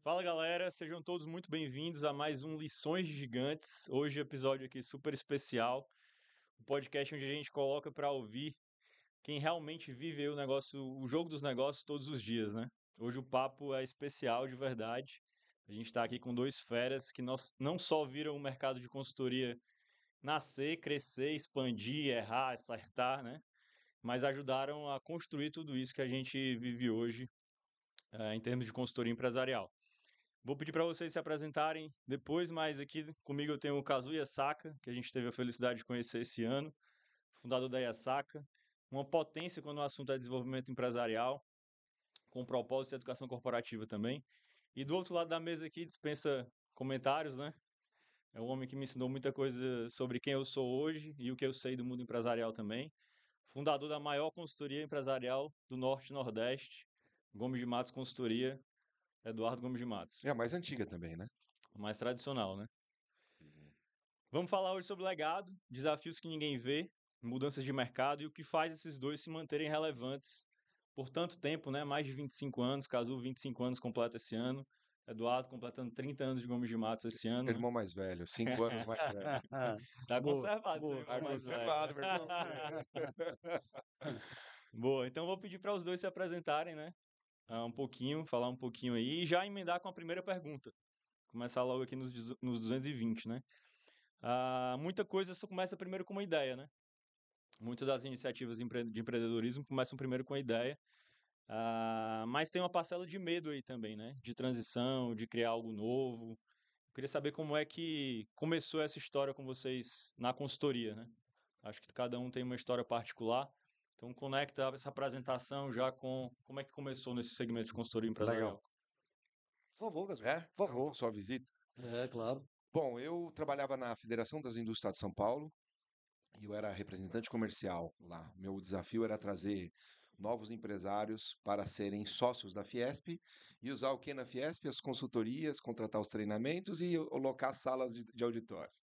Fala galera, sejam todos muito bem-vindos a mais um Lições de Gigantes. Hoje episódio aqui super especial, um podcast onde a gente coloca para ouvir quem realmente vive aí o jogo dos negócios todos os dias, né? Hoje o papo é especial de verdade. A gente está aqui com dois feras que não só viram o mercado de consultoria nascer, crescer, expandir, errar, acertar, né? Mas ajudaram a construir tudo isso que a gente vive hoje, em termos de consultoria empresarial. Vou pedir para vocês se apresentarem depois, mas aqui comigo eu tenho o Kazuya Saka, que a gente teve a felicidade de conhecer esse ano, fundador da Yasaka, uma potência quando o assunto é desenvolvimento empresarial, com propósito de educação corporativa também. E do outro lado da mesa aqui, dispensa comentários, né? É um homem que me ensinou muita coisa sobre quem eu sou hoje e o que eu sei do mundo empresarial também. Fundador da maior consultoria empresarial do Norte e Nordeste, Gomes de Matos Consultoria, Eduardo Gomes de Matos. É a mais antiga também, né? A mais tradicional, né? Sim. Vamos falar hoje sobre legado, desafios que ninguém vê, mudanças de mercado e o que faz esses dois se manterem relevantes por tanto tempo, né? Mais de 25 anos, Cazu 25 anos completa esse ano, Eduardo completando 30 anos de Gomes de Matos esse ano, né? Irmão mais velho, 5 anos mais velho. Tá Boa, conservado seu boa. irmão Tá mais velho. conservado, meu irmão. Boa, então vou pedir para os dois se apresentarem, né? Um pouquinho, falar um pouquinho aí e já emendar com a primeira pergunta. Começar logo aqui nos 220, né? Muita coisa só começa primeiro com uma ideia, né? Muitas das iniciativas de empreendedorismo começam primeiro com a ideia, mas tem uma parcela de medo aí também, né? De transição, de criar algo novo. Eu queria saber como é que começou essa história com vocês na consultoria, né? Acho que cada um tem uma história particular. Então conecta essa apresentação já com como é que começou nesse segmento de consultoria Legal. empresarial. Por favor, Gaspar. É? Por Não, favor. sua visita. É, claro. Bom, eu trabalhava na Federação das Indústrias de São Paulo e eu era representante comercial lá. Meu desafio era trazer novos empresários para serem sócios da Fiesp e usar o que na Fiesp? As consultorias, contratar os treinamentos e alocar salas de auditórios.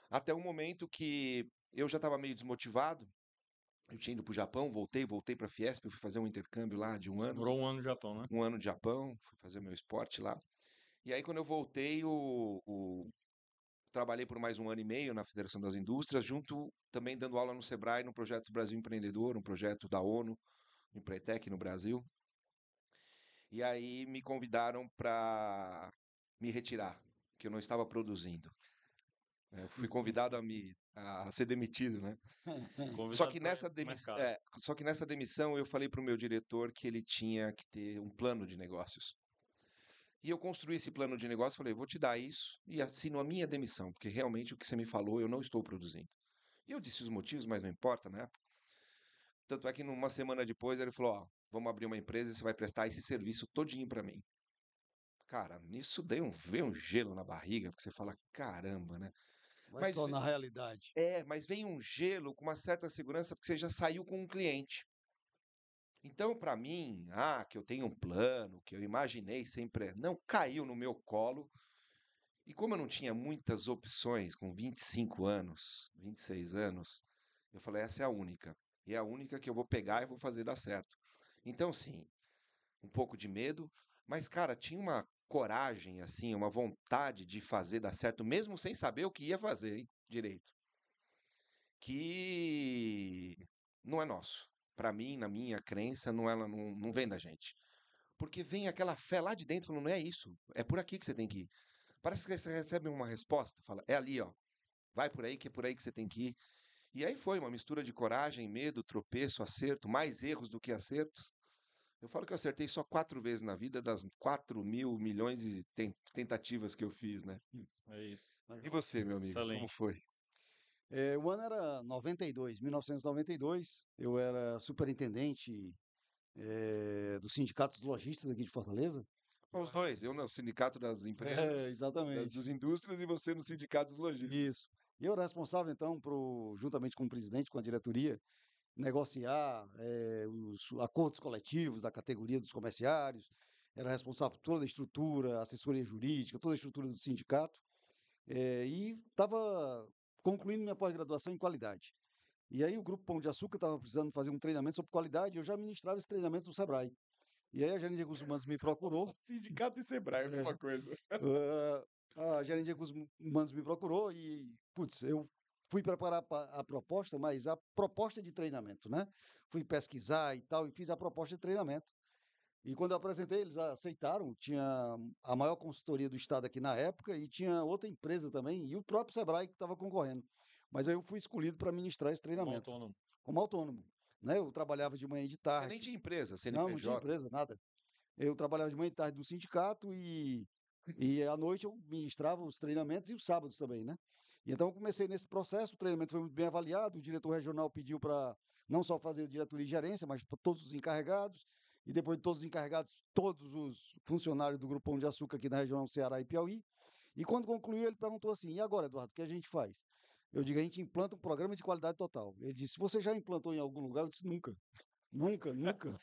Até o momento que eu já estava meio desmotivado. Eu tinha ido para o Japão, voltei para a Fiesp, eu fui fazer um intercâmbio lá de um Você ano, morou um ano no Japão, né? de Japão, fui fazer meu esporte lá. E aí quando eu voltei, trabalhei por mais um ano e meio na Federação das Indústrias, junto também dando aula no Sebrae, no projeto Brasil Empreendedor, um projeto da ONU, Empretec no Brasil. E aí me convidaram para me retirar, que eu não estava produzindo. Eu fui convidado a ser demitido, né? Só Convidado que para ir nessa pro mercado. demissão eu falei para o meu diretor que ele tinha que ter um plano de negócios. E eu construí esse plano de negócio, falei, vou te dar isso e assino a minha demissão, porque realmente o que você me falou eu não estou produzindo. E eu disse os motivos, mas não importa, né? Tanto é que numa semana depois ele falou, ó, vamos abrir uma empresa e você vai prestar esse serviço todinho para mim. Cara, nisso veio um gelo na barriga, porque você fala, caramba, né? Vai Mas só na realidade. mas vem um gelo com uma certa segurança, porque você já saiu com um cliente. Então, para mim, que eu tenho um plano, que eu imaginei sempre, não caiu no meu colo. E como eu não tinha muitas opções com 25 anos, 26 anos, eu falei, essa é a única. E é a única que eu vou pegar e vou fazer dar certo. Então, sim, um pouco de medo, mas, cara, tinha uma coragem, assim, uma vontade de fazer dar certo, mesmo sem saber o que ia fazer, hein, direito. Que não é nosso. Para mim, na minha crença, ela não vem da gente. Porque vem aquela fé lá de dentro falando, não é isso, é por aqui que você tem que ir. Parece que você recebe uma resposta, fala, é ali, ó, vai por aí que é por aí que você tem que ir. E aí foi uma mistura de coragem, medo, tropeço, acerto, mais erros do que acertos. Eu falo que eu acertei só 4 vezes na vida das 4.000 milhões de tentativas que eu fiz, né? É isso. E você, meu amigo, como Excelente. foi? O ano era 92, 1992. Eu era superintendente do Sindicato dos Lojistas aqui de Fortaleza. Os dois, eu no Sindicato das Empresas, Exatamente. dos Indústrias e você no Sindicato dos Lojistas. Isso. E eu era responsável, então, juntamente com o presidente, com a diretoria, negociar os acordos coletivos da categoria dos comerciários. Era responsável por toda a estrutura, assessoria jurídica, toda a estrutura do sindicato. E estava concluindo minha pós-graduação em qualidade. E aí o Grupo Pão de Açúcar estava precisando fazer um treinamento sobre qualidade, eu já ministrava esse treinamento no Sebrae. E aí a gerente de recursos humanos me procurou. Sindicato e Sebrae, é a mesma coisa. A gerente de recursos humanos me procurou e, putz, eu fui preparar a proposta, mas a proposta de treinamento, né? Fui pesquisar e tal, e fiz a proposta de treinamento. E quando eu apresentei, eles aceitaram. Tinha a maior consultoria do estado aqui na época e tinha outra empresa também, e o próprio Sebrae que estava concorrendo. Mas aí eu fui escolhido para ministrar esse Como treinamento, autônomo. como autônomo, né? Eu trabalhava de manhã e de Você nem tarde. tinha empresa, Não tinha CNPJ. empresa, nada. Eu trabalhava de manhã e tarde no sindicato e à noite eu ministrava os treinamentos e os sábados também, né? E então eu comecei nesse processo, o treinamento foi muito bem avaliado, o diretor regional pediu para não só fazer diretoria e gerência, mas para todos os encarregados, e depois de todos os encarregados, todos os funcionários do Grupo Pão de Açúcar aqui na região Ceará e Piauí. E quando concluiu, ele perguntou assim: e agora, Eduardo, o que a gente faz? Eu digo: a gente implanta um programa de qualidade total. Ele disse: você já implantou em algum lugar? Eu disse: nunca. Nunca, nunca.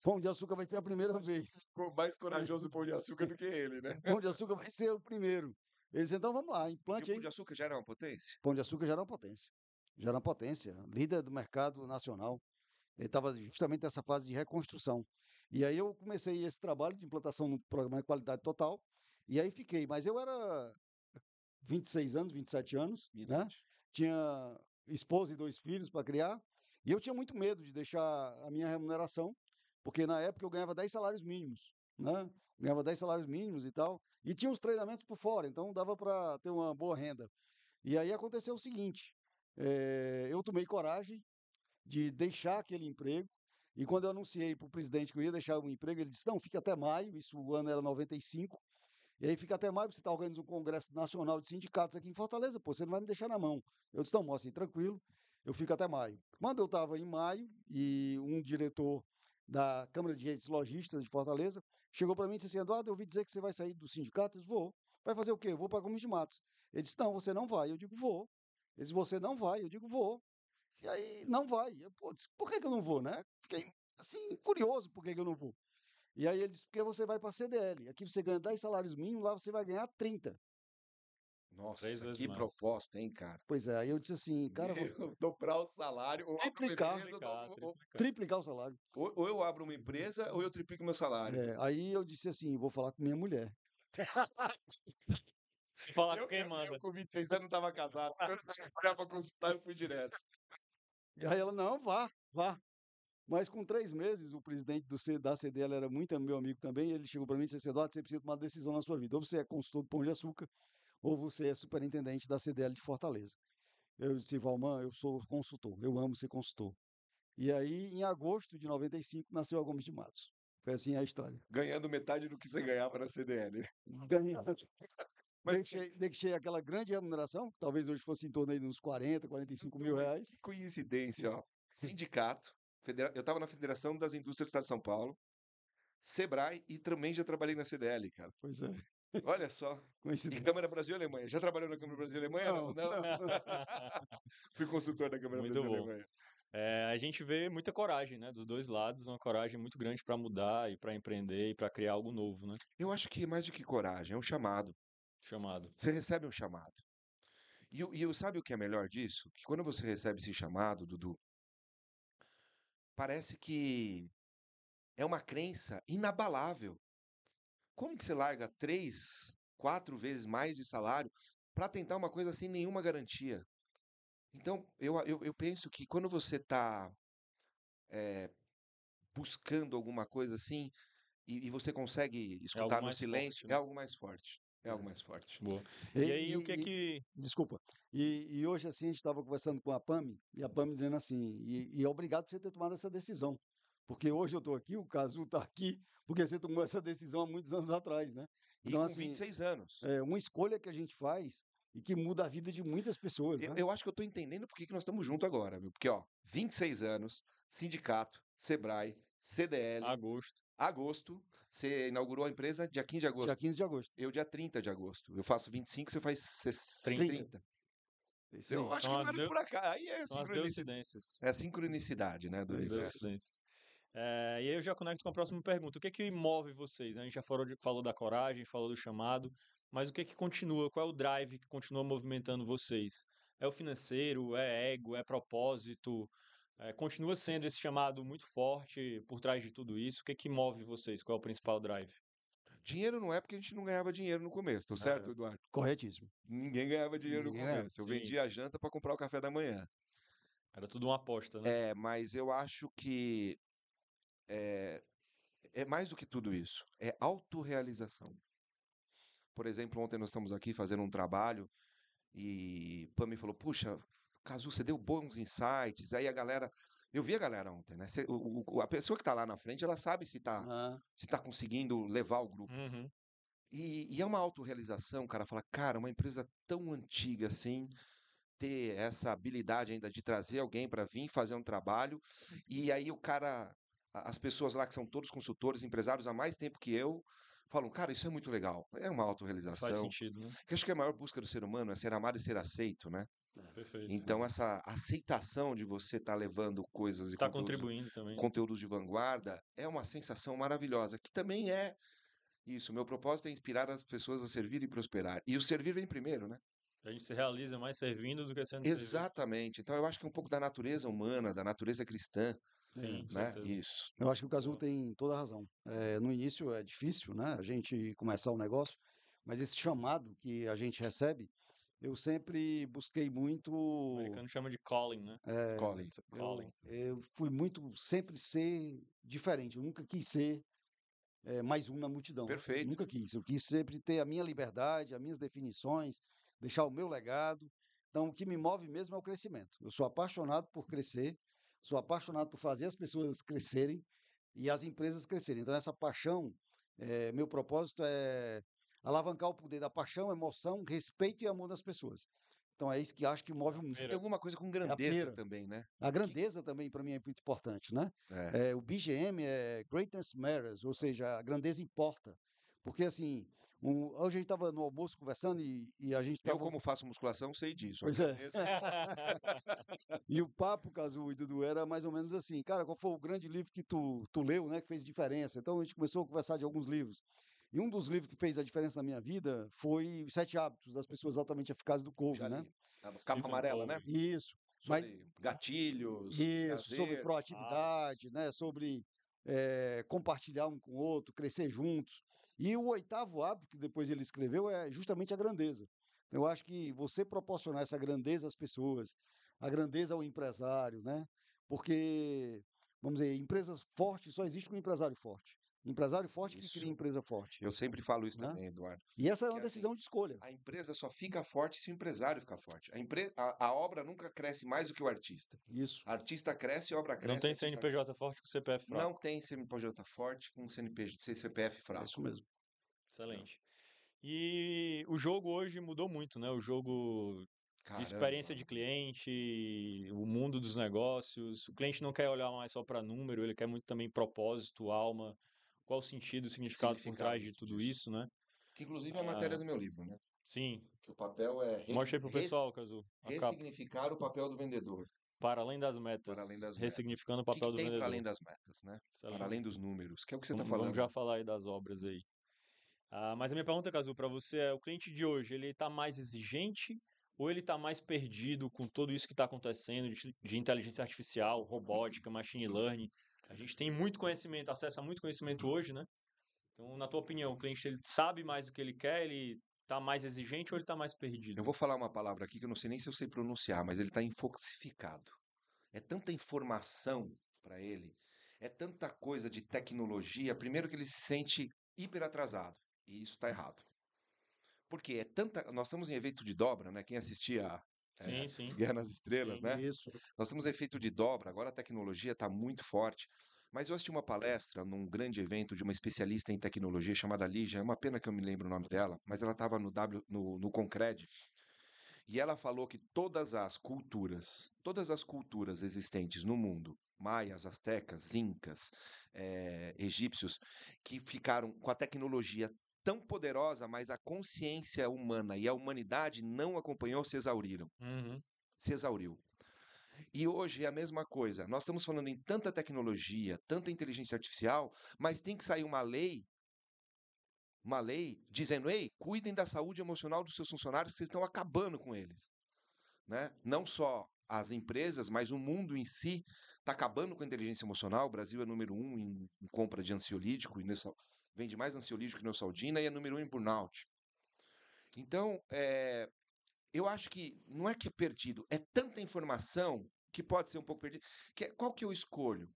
Pão de Açúcar vai ser a primeira vez. Ficou mais corajoso o Pão de Açúcar do que ele, né? Pão de Açúcar vai ser o primeiro. Ele disse: então vamos lá, E o implante Pão de aí. Açúcar já era uma potência? Pão de Açúcar já era uma potência. Já era uma potência, líder do mercado nacional. Ele estava justamente nessa fase de reconstrução. E aí eu comecei esse trabalho de implantação no programa de qualidade total. E aí fiquei, mas eu era 26 anos, 27 anos, Minha né? idade. Tinha esposa e 2 filhos para criar. E eu tinha muito medo de deixar a minha remuneração, porque na época eu ganhava 10 salários mínimos, né? Ganhava 10 salários mínimos e tal. E tinha os treinamentos por fora, então dava para ter uma boa renda. E aí aconteceu o seguinte: eu tomei coragem de deixar aquele emprego. E quando eu anunciei para o presidente que eu ia deixar o emprego, ele disse: não, fica até maio. Isso o ano era 95. E aí fica até maio, porque você está organizando um congresso nacional de sindicatos aqui em Fortaleza, pô, você não vai me deixar na mão. Eu disse: não, moça, tranquilo, eu fico até maio. Quando eu estava em maio, e um diretor da Câmara de Agentes Lojistas de Fortaleza chegou para mim e disse assim: Eduardo, eu ouvi dizer que você vai sair do sindicato. Eu disse: vou. Vai fazer o quê? Eu vou para Gomes de Matos. Ele disse: não, você não vai. Eu digo: vou. Ele disse: você não vai. Eu digo: vou. E aí, não vai. Eu, pô, disse, por que que eu não vou, né? Fiquei, assim, curioso por que que eu não vou. E aí ele disse: porque você vai para a CDL. Aqui você ganha 10 salários mínimos, lá você vai ganhar 30. 3 Nossa, vezes que mais. proposta, hein, cara? Pois é, aí eu disse assim, cara, vou Dobrar o salário, ou abro uma triplicar, empresa, Triplicar. triplicar o salário. ou eu abro uma empresa, ou eu triplico meu salário. Aí eu disse assim, vou falar com minha mulher. Falar com quem manda. Eu com 26 anos não estava casado. Quando eu olhava para consultar, eu fui direto. E aí ela: não, vá, vá. Mas com 3 meses, o presidente da CDL era muito meu amigo também, ele chegou para mim e disse assim: Eduardo, você precisa tomar uma decisão na sua vida. Ou você é consultor do Pão de Açúcar, ou você é superintendente da CDL de Fortaleza. Eu disse: Valmã, eu sou consultor, eu amo ser consultor. E aí, em agosto de 95, nasceu a Gomes de Matos. Foi assim a história. Ganhando metade do que você ganhava na CDL. Ganhando. Mas Deixei aquela grande remuneração, que talvez hoje fosse em torno aí de uns 40, 45 mil mas reais. que coincidência, ó. Sindicato, eu estava na Federação das Indústrias do Estado de São Paulo, Sebrae e também já trabalhei na CDL, cara. Pois é, Olha só. E Câmara coincidências. Brasil e Alemanha. Já trabalhou na Câmara Brasil e Alemanha? Não, Não. não. Fui consultor da Câmara Muito Brasil e bom. Alemanha. A gente vê muita coragem, né, dos dois lados, uma coragem muito grande para mudar e para empreender e para criar algo novo, né? Eu acho que mais do que coragem, é um chamado. Chamado. Você recebe um chamado. Sabe o que é melhor disso? Que quando você recebe esse chamado, Dudu, parece que é uma crença inabalável. Como que você larga 3, 4 vezes mais de salário para tentar uma coisa sem nenhuma garantia? Então, eu penso que quando você está buscando alguma coisa assim e você consegue É algo escutar no mais silêncio, forte, é né? algo mais forte. É algo mais forte. Boa. E, E aí, o que é e- que... desculpa. E hoje, assim, a gente estava conversando com a PAMI, e a PAMI dizendo assim, e obrigado por você ter tomado essa decisão. Porque hoje eu estou aqui, o Cazu está aqui, porque você tomou essa decisão há muitos anos atrás, né? E Então, com assim, 26 anos. é uma escolha que a gente faz e que muda a vida de muitas pessoas, né? Eu acho que eu estou entendendo por que que nós estamos juntos agora, viu? Porque, ó, 26 anos, sindicato, Sebrae, CDL, Agosto. agosto, você inaugurou a empresa dia 15 de Dia agosto. 15 de agosto. Eu dia 30 de agosto. Eu faço 25, você faz 30. 30. É isso Eu aí. acho que não era por acaso. Aí é São as sincronicidade. deucidências. É a sincronicidade, né, do É isso aí. universo. Deucidências. E aí eu já conecto com a próxima pergunta. O que é que move vocês? A gente já falou da coragem, falou do chamado, mas o que é que continua? Qual é o drive que continua movimentando vocês? É o financeiro? É ego? É propósito? continua sendo esse chamado muito forte por trás de tudo isso? O que que move vocês? Qual é o principal drive? Dinheiro não é porque a gente não ganhava dinheiro no começo, tô certo, Eduardo? Corretíssimo. Ninguém ganhava dinheiro no Ninguém ganhava. começo. Eu Sim. vendia a janta para comprar o café da manhã. Era tudo uma aposta, né? Mas eu acho que é mais do que tudo isso. É autorrealização. Por exemplo, ontem nós estamos aqui fazendo um trabalho e Pam me falou: Puxa, Cazu, você deu bons insights. Aí a galera. Eu vi a galera ontem, né? A pessoa que tá lá na frente, ela sabe Ah, se tá conseguindo levar o grupo. Uhum. E é uma autorrealização, cara. Fala, cara, uma empresa tão antiga assim, ter essa habilidade ainda de trazer alguém para vir fazer um trabalho, e aí o cara, as pessoas lá que são todos consultores, empresários há mais tempo que eu, falam, cara, isso é muito legal. É uma Faz autorrealização. sentido, né? Que acho que a maior busca do ser humano é ser amado e ser aceito, né? Perfeito. Então essa aceitação de você estar levando coisas e Tá contribuindo também. conteúdos de vanguarda é uma sensação maravilhosa, que também é isso. Meu propósito é inspirar as pessoas a servir e prosperar. E o servir vem primeiro, né? A gente se realiza mais servindo do que sendo servido. Exatamente. Então eu acho que é um pouco da natureza humana, da natureza cristã, Sim, com né? certeza. Isso. eu acho que o Cazu Boa. tem toda a razão. No início é difícil, né, a gente começar o negócio, mas esse chamado que a gente recebe, eu sempre busquei O muito. americano chama de calling, né? Colin. Calling. Eu fui muito sempre ser diferente. Eu nunca quis ser mais um na multidão. Perfeito. Nunca quis. Eu quis sempre ter a minha liberdade, as minhas definições, deixar o meu legado. Então, o que me move mesmo é o crescimento. Eu sou apaixonado por crescer, sou apaixonado por fazer as pessoas crescerem e as empresas crescerem. Então, essa paixão, meu propósito é alavancar o poder da paixão, emoção, respeito e amor das pessoas. Então, é isso que acho que move muito. Você tem alguma coisa com É a grandeza primeira. também, né? A grandeza também, para mim, é muito importante, né? É. O BGM é Greatness Matters, ou seja, a grandeza importa. Porque, assim, hoje a gente estava no almoço conversando e a gente Eu, estava. como faço musculação, sei disso. A Pois é. grandeza- E o papo, Cazu e Dudu, era mais ou menos assim, cara, qual foi o grande livro que tu leu, né, que fez diferença? Então a gente começou a conversar de alguns livros. E um dos livros que fez a diferença na minha vida foi Os Sete Hábitos das Pessoas Altamente Eficazes do Covey, Já né? li. A capa Stephen amarela, né? Covey. Isso. Mas Sobre gatilhos, isso, sobre prazer. proatividade, né? Sobre compartilhar um com o outro, crescer juntos. E o oitavo hábito que depois ele escreveu é justamente a grandeza. Eu acho que você proporcionar essa grandeza às pessoas, a grandeza ao empresário, né? Porque, vamos dizer, empresas fortes só existe com um empresário forte. Empresário forte que cria Isso. empresa forte, Eu sempre falo isso né? também, Eduardo. E essa é uma Que é assim, decisão de escolha. a empresa só fica forte se o empresário ficar forte. A obra nunca cresce mais do que o artista. Isso. Artista cresce, obra Não cresce, tem artista CNPJ forte com CPF fraco. não tem CNPJ forte com CPF É fraco. isso mesmo. Excelente. E o jogo hoje mudou muito, né? O jogo de experiência Caramba. de cliente, o mundo dos negócios. O cliente não quer olhar mais só para número, ele quer muito também propósito, alma, qual o sentido, o significado por Significado trás de tudo disso. isso, né? Que inclusive é a matéria do meu livro, né? Sim. Que o papel é Mostra aí pro pessoal, Cazu, a capa. ressignificar o papel do vendedor, Para além das para além metas, das metas. ressignificando o O que papel do tem para além vendedor. das metas, né? Para Excelente. além dos números, que é o que você está Vamos falando. já falar aí das obras aí. Mas a minha pergunta, Cazu, para você é: o cliente de hoje, ele está mais exigente ou ele está mais perdido com tudo isso que está acontecendo de inteligência artificial, robótica, machine learning? A gente tem muito conhecimento, acesso a muito conhecimento hoje, né? Então, na tua opinião, o cliente ele sabe mais o que ele quer, ele está mais exigente ou ele está mais perdido? Eu vou falar uma palavra aqui que eu não sei nem se eu sei pronunciar, mas ele está infoxificado. É tanta informação para ele, é tanta coisa de tecnologia. Primeiro que ele se sente hiper atrasado, e isso está errado. Porque é tanta. Nós estamos em efeito de dobra, né? Quem assistia Sim, sim. Guerra nas Estrelas, Sim. né? Isso. Nós estamos em efeito de dobra, agora a tecnologia está muito forte. Mas eu assisti uma palestra num grande evento de uma especialista em tecnologia chamada Lígia. É uma pena que eu me lembro o nome dela, mas ela estava no Concred. E ela falou que todas as culturas existentes no mundo, maias, astecas, incas, egípcios, que ficaram com a tecnologia tão poderosa, mas a consciência humana e a humanidade não acompanhou, se exauriram. Uhum. Se exauriu. E hoje é a mesma coisa. Nós estamos falando em tanta tecnologia, tanta inteligência artificial, mas tem que sair uma lei dizendo: ei, cuidem da saúde emocional dos seus funcionários, vocês estão acabando com eles. Né? Não só as empresas, mas o mundo em si está acabando com a inteligência emocional. O Brasil é número 1 em compra de ansiolítico, vende mais ansiolítico que Neosaldina e é número 1 em burnout. Então, eu acho que não é que é perdido, é tanta informação que pode ser um pouco perdido. Qual que eu escolho?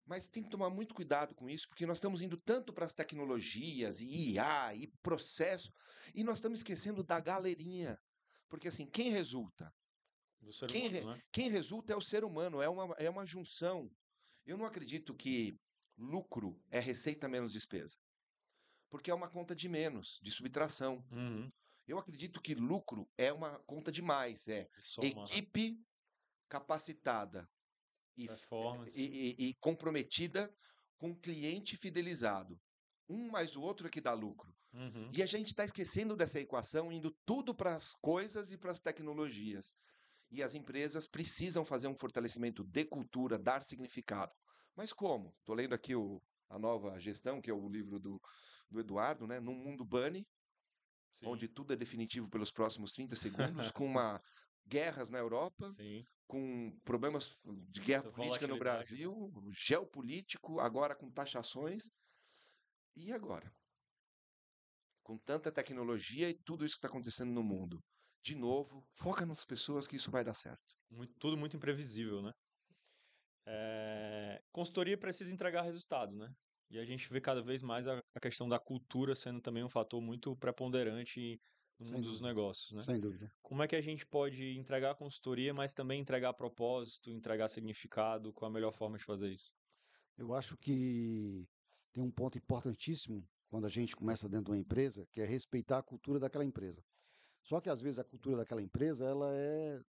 Mas tem que tomar muito cuidado com isso, porque nós estamos indo tanto para as tecnologias e IA e processo, e nós estamos esquecendo da galerinha. Porque assim, quem resulta? Do ser Quem, humano, né? quem resulta é o ser humano, é uma junção. Eu não acredito que lucro é receita menos despesa, porque é uma conta de menos, de subtração. Uhum. Eu acredito que lucro é uma conta de mais, é De soma, né? equipe capacitada e, Performance. e comprometida com cliente fidelizado. Um mais o outro é que dá lucro. Uhum. E a gente está esquecendo dessa equação, indo tudo para as coisas e para as tecnologias. E as empresas precisam fazer um fortalecimento de cultura, dar significado. Mas como? Estou lendo aqui a nova gestão, que é o livro do Eduardo, né? Num mundo bunny, Sim, onde tudo é definitivo pelos próximos 30 segundos, com guerras na Europa, sim. com problemas de guerra Muita política no volatilidade, né? Brasil, geopolítico, agora com taxações. E agora? Com tanta tecnologia e tudo isso que está acontecendo no mundo. De novo, foca nas pessoas que isso vai dar certo. Tudo muito imprevisível, né? Consultoria precisa entregar resultado, né? E a gente vê cada vez mais a questão da cultura sendo também um fator muito preponderante no Sem mundo dos dúvida, negócios, né? sem dúvida. Como é que a gente pode entregar consultoria, mas também entregar propósito, entregar significado? Qual a melhor forma de fazer isso? Eu acho que tem um ponto importantíssimo quando a gente começa dentro de uma empresa, que é respeitar a cultura daquela empresa. Só que às vezes a cultura daquela empresa,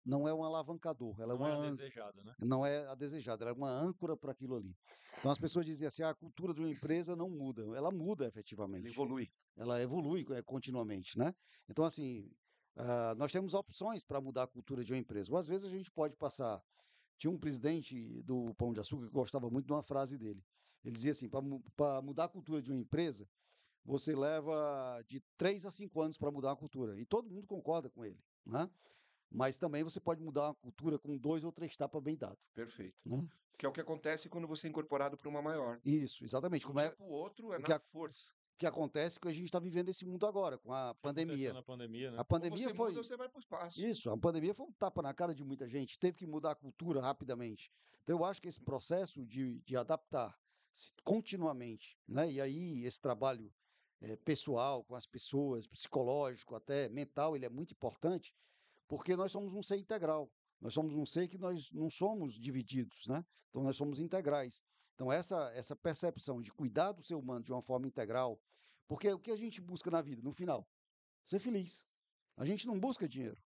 não é um alavancador, Não é a desejada, né? não é a desejada, ela é uma âncora para aquilo ali. Então as pessoas dizem assim, a cultura de uma empresa não muda. Ela muda Ele efetivamente. evolui. Ela evolui continuamente, né? Então assim, nós temos opções para mudar a cultura de uma empresa. Ou às vezes a gente pode passar. Tinha um presidente do Pão de Açúcar que gostava muito de uma frase dele. Ele dizia assim: para mudar a cultura de uma empresa, você leva de 3 a 5 anos para mudar a cultura. E todo mundo concorda com ele, né? Mas também você pode mudar uma cultura com 2 ou 3 tapas bem dados, Perfeito. né? Que é o que acontece quando você é incorporado para uma maior. Isso, exatamente. De um Como dia é para o outro é o que, na a- força. o que acontece que a gente está vivendo esse mundo agora, com a O que aconteceu pandemia. na pandemia, A né? Ou pandemia você muda ou foi você vai para o espaço. isso, a pandemia foi um tapa na cara de muita gente, teve que mudar a cultura rapidamente. Então, eu acho que esse processo de adaptar continuamente, né? E aí esse trabalho pessoal com as pessoas, psicológico, até mental, ele é muito importante, porque nós somos um ser integral. Nós somos um ser que nós não somos divididos, né? Então, nós somos integrais. Então, essa percepção de cuidar do ser humano de uma forma integral, porque o que a gente busca na vida, no final? Ser feliz. A gente não busca dinheiro.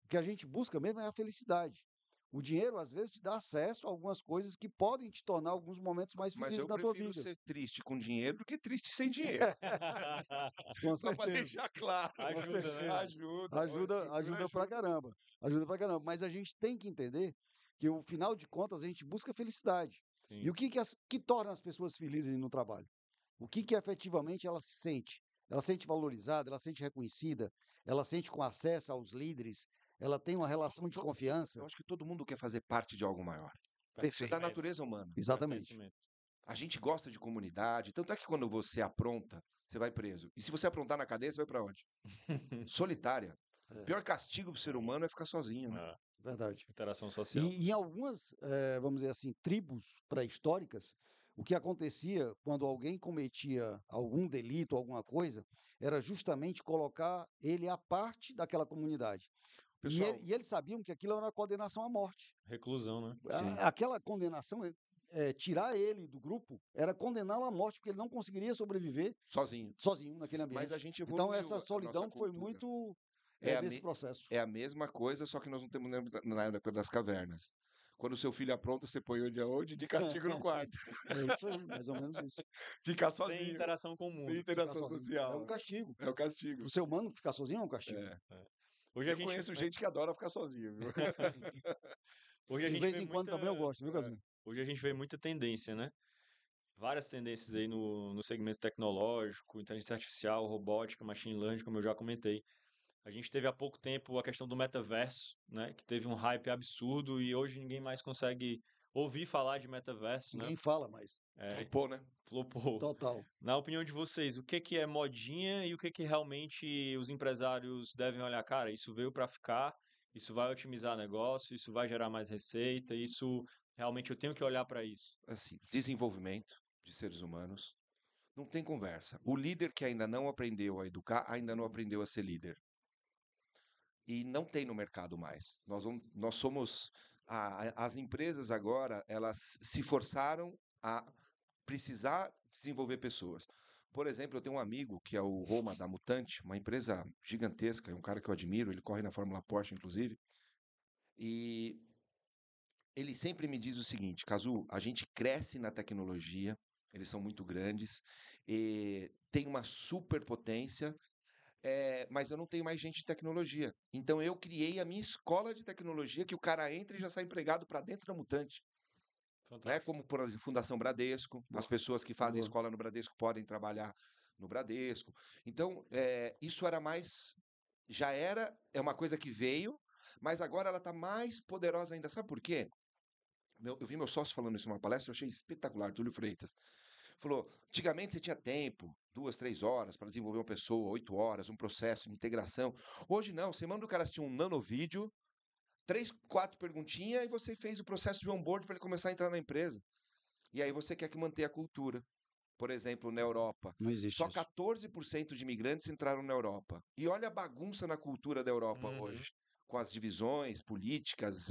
O que a gente busca mesmo é a felicidade. O dinheiro, às vezes, te dá acesso a algumas coisas que podem te tornar alguns momentos mais Mas felizes eu na tua prefiro vida. ser triste com dinheiro do que triste sem dinheiro. Com Só para certeza, deixar claro. com Ajuda, né? certeza. Ajuda. A estrutura Ajuda pra ajuda. caramba. Ajuda pra caramba. Mas a gente tem que entender que, o final de contas, a gente busca felicidade. E Sim. o que torna as pessoas felizes no trabalho? O que efetivamente ela se sente? Ela sente valorizada, ela sente reconhecida, ela sente com acesso aos líderes, ela tem uma relação de confiança. Eu acho que todo mundo quer fazer parte de algo maior. Isso é da Pertencimento. natureza humana. Exatamente. Pertencimento. A gente gosta de comunidade. Tanto é que quando você apronta, você vai preso. E se você aprontar na cadeia, você vai para onde? Solitária. O É, pior castigo pro ser humano é ficar sozinho, né? É, verdade. interação social. E em algumas, vamos dizer assim, tribos pré-históricas, o que acontecia quando alguém cometia algum delito, alguma coisa, era justamente colocar ele à parte daquela comunidade. Pessoal, E eles sabiam que aquilo era uma condenação à morte. Reclusão, né? sim. Aquela condenação, tirar ele do grupo, era condená-lo à morte, porque ele não conseguiria sobreviver Sozinho. sozinho naquele Mas a ambiente. gente Então, evoluiu essa a nossa solidão foi cultura. muito É a, desse me- processo. é a mesma coisa, só que nós não temos na época das cavernas. Quando o seu filho apronta, você põe ele aonde? De castigo no quarto. É isso aí, mais ou menos isso. Ficar Sem sozinho. interação com o Sem mundo. Ficar interação sozinho. É um social. castigo. É o castigo. Para o ser humano, ficar sozinho é um castigo. É. Hoje a Eu gente, conheço gente que adora ficar sozinho, viu? hoje a De gente vez vê em quando muita, também eu gosto, viu, Casimiro? hoje a gente vê muita tendência, né? Várias tendências aí no segmento tecnológico, inteligência artificial, robótica, machine learning, como eu já comentei. A gente teve há pouco tempo a questão do metaverso, né? Que teve um hype absurdo e hoje ninguém mais consegue ouvir falar de metaverso, né? Ninguém fala mais. Flopou, né? Flopou. Total. Na opinião de vocês, o que é modinha e o que realmente os empresários devem olhar? Cara, isso veio para ficar, isso vai otimizar negócio, isso vai gerar mais receita, isso realmente eu tenho que olhar para isso. Assim, desenvolvimento de seres humanos, não tem conversa. O líder que ainda não aprendeu a educar, ainda não aprendeu a ser líder. E não tem no mercado mais. Nós somos. As empresas agora, elas se forçaram a precisar desenvolver pessoas. Por exemplo, eu tenho um amigo que é o Roma da Mutante, uma empresa gigantesca, é um cara que eu admiro, ele corre na Fórmula Porsche, inclusive. E ele sempre me diz o seguinte: Cazu, a gente cresce na tecnologia, eles são muito grandes, e tem uma superpotência, mas eu não tenho mais gente de tecnologia. Então eu criei a minha escola de tecnologia, que o cara entra e já sai empregado para dentro da Mutante. Né? Fantástico. Como, por exemplo, Fundação Bradesco, as pessoas que fazem Boa. escola no Bradesco podem trabalhar no Bradesco. Então, isso era mais. Já era, é uma coisa que veio, mas agora ela está mais poderosa ainda. Sabe por quê? Eu vi meu sócio falando isso numa palestra, eu achei espetacular, Túlio Freitas. Falou, antigamente você tinha tempo, 2, 3 horas para desenvolver uma pessoa, 8 horas, um processo de integração. Hoje não, você manda o cara assistir um nanovídeo, 3, 4 perguntinhas e você fez o processo de onboard para ele começar a entrar na empresa. E aí você quer que manter a cultura. Por exemplo, na Europa, Não existe só isso. 14% de imigrantes entraram na Europa. E olha a bagunça na cultura da Europa Uhum. hoje, com as divisões políticas,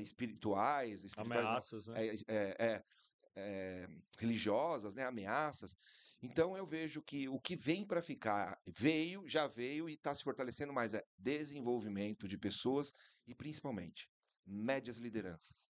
espirituais não, Ameaças, né? religiosas, né, ameaças. Então eu vejo que o que vem para ficar já veio e está se fortalecendo mais é desenvolvimento de pessoas e principalmente médias lideranças.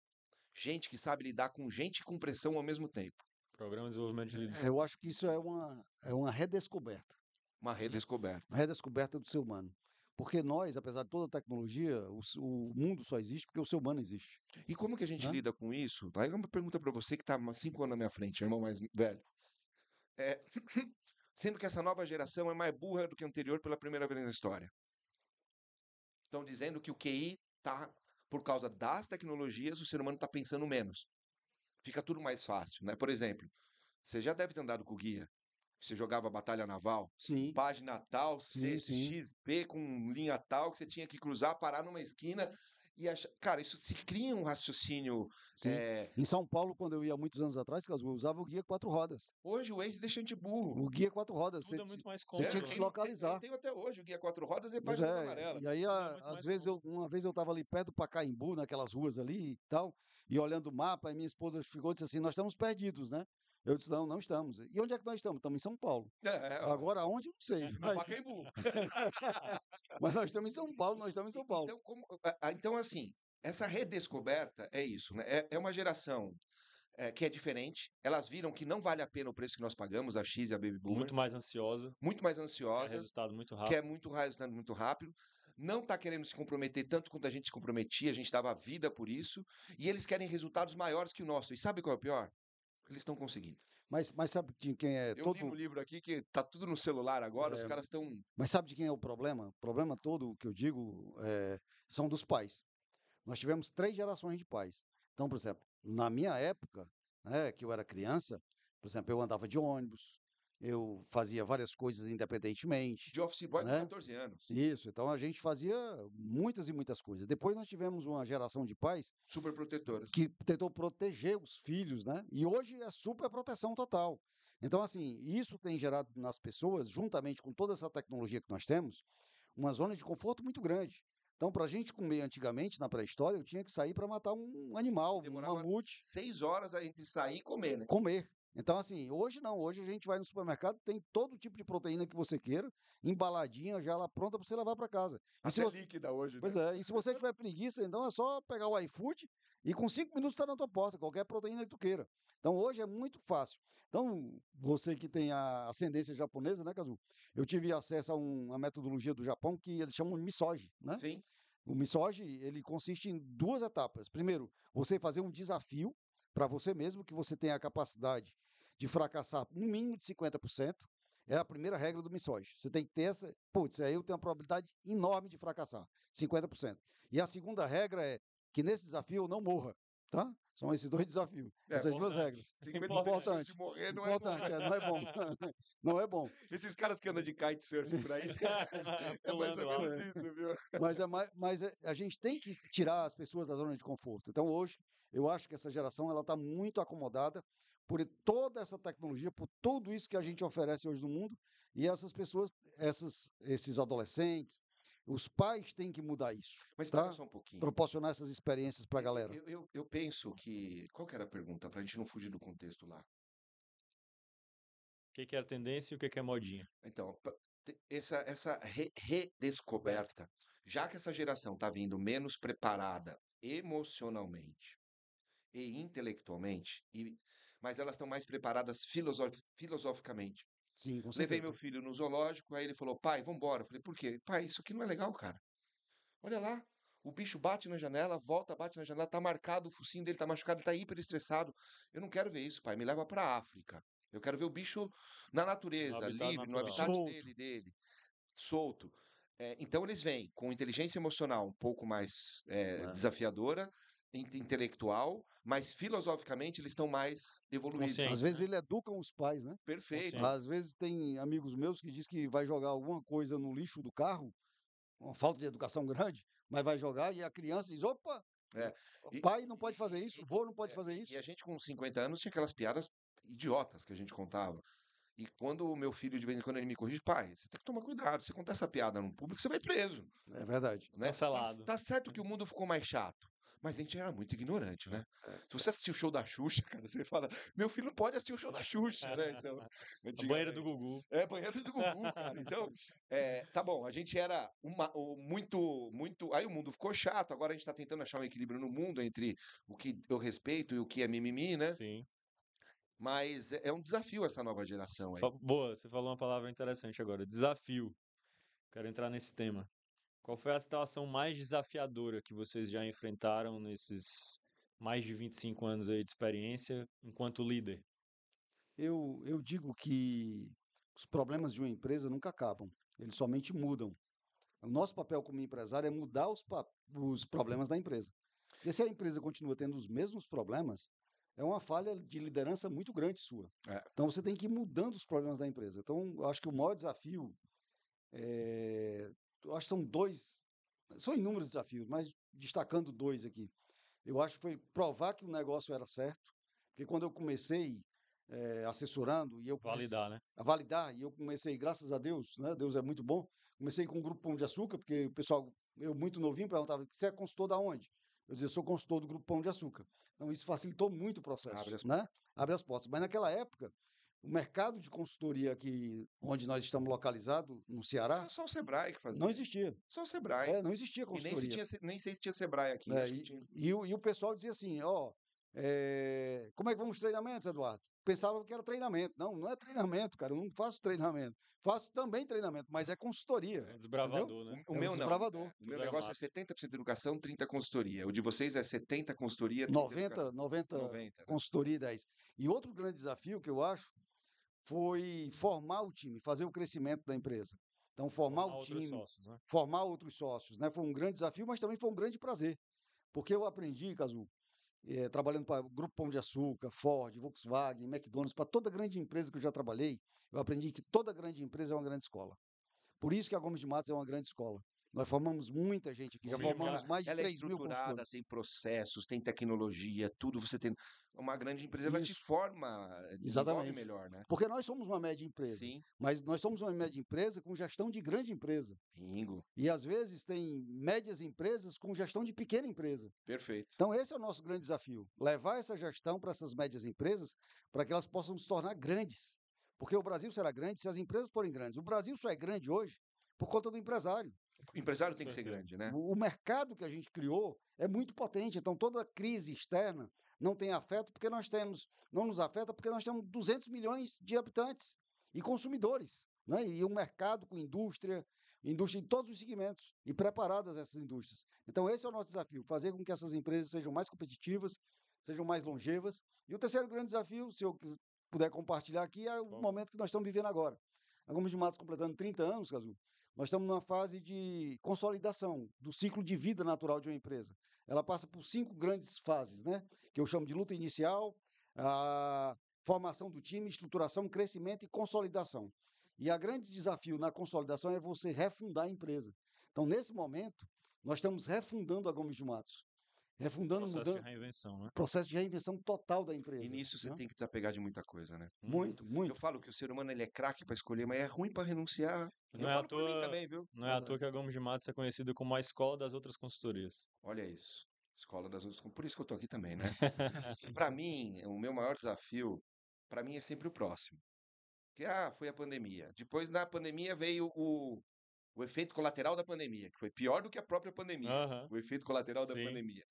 Gente que sabe lidar com gente e com pressão ao mesmo tempo. Programa de desenvolvimento de líderes. Eu acho que isso é uma redescoberta. Uma redescoberta. Uma redescoberta do ser humano. Porque nós, apesar de toda a tecnologia, o mundo só existe porque o ser humano existe. E como que a gente Hã? lida com isso? Aí é uma pergunta para você que está 5 anos na minha frente, irmão mais velho. Sendo que essa nova geração é mais burra do que a anterior pela primeira vez na história. Estão dizendo que o QI está, por causa das tecnologias, o ser humano está pensando menos. Fica tudo mais fácil, né? Por exemplo, você já deve ter andado com o guia. Você jogava Batalha Naval, Sim, página tal, sim. CXP com linha tal, que você tinha que cruzar, parar numa esquina e achar. Cara, isso se cria um raciocínio. Sim. Em São Paulo, quando eu ia há muitos anos atrás, eu usava o guia 4 rodas. Hoje o Waze deixa a gente burro. O guia 4 rodas. Tudo é muito mais Você cômodo, tinha que né? se localizar. Eu tenho até hoje o guia 4 rodas e Pois páginas é, amarelas. e aí, Tudo é muito às mais vezes, cômodo. uma vez eu estava ali perto do Pacaembu, naquelas ruas ali e tal, e olhando o mapa, aí minha esposa ficou e disse assim, nós estamos perdidos, né? Eu disse, não, não estamos. E onde é que nós estamos? Estamos em São Paulo. Agora, aonde, eu não sei. No Pacaembu. Mas nós estamos em São Paulo, nós estamos em São Paulo. Então, assim, essa redescoberta é isso, né? É uma geração que é diferente. Elas viram que não vale a pena o preço que nós pagamos, a X e a Baby Boomer. Muito mais ansiosa, Muito mais quer ansiosa, resultado muito quer rápido. muito resultado muito rápido. Não está querendo se comprometer tanto quanto a gente se comprometia, a gente dava a vida por isso. E eles querem resultados maiores que o nosso. E sabe qual é o pior? Eles estão conseguindo. Mas sabe de quem é Eu li no livro aqui que tá tudo no celular agora, os caras estão. Mas sabe de quem é o problema? O problema todo que eu digo são dos pais. Nós tivemos 3 gerações de pais. Então, por exemplo, na minha época, né, que eu era criança, por exemplo, eu andava de ônibus, eu fazia várias coisas independentemente, De office boy com né? 14 anos. Isso, então a gente fazia muitas e muitas coisas. Depois nós tivemos uma geração de pais Super protetoras. que tentou proteger os filhos, né? E hoje é super proteção total. Então, assim, isso tem gerado nas pessoas, juntamente com toda essa tecnologia que nós temos, uma zona de conforto muito grande. Então, para a gente comer antigamente, na pré-história, eu tinha que sair para matar um animal, um Demorava mamute, 6 horas entre sair e comer, né? comer. Então, assim, hoje não. Hoje a gente vai no supermercado, tem todo tipo de proteína que você queira, embaladinha, já lá pronta para você levar para casa. E se Até você... líquida hoje, Pois né? é, e se você tiver preguiça, então é só pegar o iFood e com 5 minutos está na tua porta, qualquer proteína que tu queira. Então hoje é muito fácil. Então, você que tem a ascendência japonesa, né, Kazu? Eu tive acesso a uma metodologia do Japão que eles chamam de misogi, né? Sim. O misogi, ele consiste em 2 etapas. Primeiro, você fazer um desafio para você mesmo, que você tenha a capacidade de fracassar um mínimo de 50%. É a primeira regra do MISOG. Você tem que ter essa. Putz, aí eu tenho uma probabilidade enorme de fracassar, 50%. E a segunda regra é que nesse desafio eu não morra, tá? São esses dois desafios, essas duas Importante. regras. 50% de chance de morrer não é bom. Importante, não é bom. Não é bom. Esses caras que andam de kitesurf por aí, é mais Pulando ou alto. menos isso, viu? A gente tem que tirar as pessoas da zona de conforto. Então, hoje, eu acho que essa geração ela está muito acomodada por toda essa tecnologia, por tudo isso que a gente oferece hoje no mundo, e essas pessoas, esses adolescentes, os pais têm que mudar isso, Mas espera tá? só um pouquinho. Proporcionar essas experiências para a galera. Eu penso que... Qual que era a pergunta? Pra gente não fugir do contexto lá. O que que é a tendência e o que que é modinha? Então, essa redescoberta, já que essa geração está vindo menos preparada emocionalmente e intelectualmente, mas elas estão mais preparadas filosoficamente. Sim, com Levei certeza. meu filho no zoológico, aí ele falou, pai, vambora. Eu falei, por quê? Pai, isso aqui não é legal, cara. Olha lá, o bicho bate na janela, volta, bate na janela, tá marcado, o focinho dele tá machucado, ele tá hiper estressado. Eu não quero ver isso, pai, me leva pra África. Eu quero ver o bicho na No natureza, habitat livre, no natural. habitat Solto. dele, solto. Então eles vêm com inteligência emocional um pouco mais É. desafiadora, intelectual, mas filosoficamente eles estão mais evoluídos. Consciente. Às vezes ele educam os pais, né? Perfeito. Consciente. Às vezes tem amigos meus que diz que vai jogar alguma coisa no lixo do carro, uma falta de educação grande, mas vai jogar e a criança diz: opa, É. o pai não pode fazer isso, o vô não pode fazer isso. E a gente com 50 anos tinha aquelas piadas idiotas que a gente contava. E quando o meu filho, de vez em quando, ele me corrige, pai, você tem que tomar cuidado. Se contar essa piada no público, você vai preso. É verdade. Né? Cancelado. Tá certo que o mundo ficou mais chato, mas a gente era muito ignorante, né? Se você assistiu o show da Xuxa, cara, você fala, meu filho não pode assistir o show da Xuxa, né? Então, A banheira do Gugu. É, banheiro do Gugu, cara. Então, tá bom, a gente era muito. Aí o mundo ficou chato, agora a gente tá tentando achar um equilíbrio no mundo entre o que eu respeito e o que é mimimi, né? Sim. Mas é um desafio essa nova geração aí. Boa, você falou uma palavra interessante agora. Desafio. Quero entrar nesse tema. Qual foi a situação mais desafiadora que vocês já enfrentaram nesses mais de 25 anos aí de experiência enquanto líder? Eu digo que os problemas de uma empresa nunca acabam, eles somente mudam. O nosso papel como empresário é mudar os problemas da empresa. Porque se a empresa continua tendo os mesmos problemas, é uma falha de liderança muito grande sua. É. Então você tem que ir mudando os problemas da empresa. Então, eu acho que o maior desafio eu acho que são inúmeros desafios, mas destacando dois aqui. Eu acho que foi provar que o negócio era certo, porque quando eu comecei assessorando e eu comecei Validar, né? a validar, e eu comecei, graças a Deus, né? Deus é muito bom, comecei com o Grupo Pão de Açúcar, porque o pessoal, eu muito novinho, perguntava, você é consultor da onde? Eu dizia, sou consultor do Grupo Pão de Açúcar. Então isso facilitou muito o processo, Abre as né? Abre as portas. Mas naquela época, o mercado de consultoria aqui, onde nós estamos localizados, no Ceará, Era só o Sebrae que fazia. não existia. Só o Sebrae. Não existia E nem, consultoria. nem sei se tinha Sebrae aqui. É, Acho que tinha. e o pessoal dizia assim, ó, como é que vão os treinamentos, Eduardo? Pensava que era treinamento. Não, não é treinamento, cara. Eu não faço treinamento. Faço também treinamento, mas é consultoria. É um desbravador, né? O É um meu não. desbravador. O meu Tudo era negócio é mato. 70% educação, 30% consultoria. O de vocês é 70% consultoria, 30% 90, educação. 90 90, né? consultoria e 10. E outro grande desafio que eu acho foi formar o time, fazer o crescimento da empresa. Então, formar o Outros time, sócios, né? formar outros sócios, né? Foi um grande desafio, mas também foi um grande prazer. Porque eu aprendi, Cazu, trabalhando para o Grupo Pão de Açúcar, Ford, Volkswagen, McDonald's, para toda grande empresa que eu já trabalhei, eu aprendi que toda grande empresa é uma grande escola. Por isso que a Gomes de Matos é uma grande escola. Nós formamos muita gente aqui, já Sim, formamos cara. mais de Ela é 3 mil estruturada, consultores. tem processos, tem tecnologia, tudo você tem. Uma grande empresa, ela te Isso. forma, desenvolve Exatamente. melhor, né? Porque nós somos uma média empresa, Sim. mas nós somos uma média empresa com gestão de grande empresa. Bingo. E às vezes tem médias empresas com gestão de pequena empresa. Perfeito. Então esse é o nosso grande desafio, levar essa gestão para essas médias empresas para que elas possam se tornar grandes. Porque o Brasil será grande se as empresas forem grandes. O Brasil só é grande hoje por conta do empresário. O empresário Com tem que ser certeza. grande, né? O mercado que a gente criou é muito potente, então toda crise externa não tem afeto porque não nos afeta porque nós temos 200 milhões de habitantes e consumidores, né? E um mercado com indústria em todos os segmentos e preparadas essas indústrias. Então esse é o nosso desafio, fazer com que essas empresas sejam mais competitivas, sejam mais longevas. E o terceiro grande desafio, se eu puder compartilhar aqui, é o momento que nós estamos vivendo agora. A Gomes de Matos completando 30 anos, Cazu, nós estamos numa fase de consolidação do ciclo de vida natural de uma empresa. Ela passa por 5 grandes fases, né? Que eu chamo de luta inicial, a formação do time, estruturação, crescimento e consolidação. E o grande desafio na consolidação é você refundar a empresa. Então, nesse momento, nós estamos refundando a Gomes de Matos. Refundando, Processo mudando. de reinvenção, né? Processo de reinvenção total da empresa. E nisso você né? tem que desapegar de muita coisa, né? Muito, Eu muito. falo que o ser humano ele é craque para escolher, mas é ruim para renunciar. Não Eu é à falo por mim toa, também, viu? não é à toa que a Gomes de Matos é conhecida como a escola das outras consultorias. Olha isso. Escola das outras. Por isso que eu tô aqui também, né? Para mim, o meu maior desafio, para mim é sempre o próximo. Que foi a pandemia. Depois da pandemia veio o efeito colateral da pandemia, que foi pior do que a própria pandemia. Aham, O efeito colateral da sim. pandemia.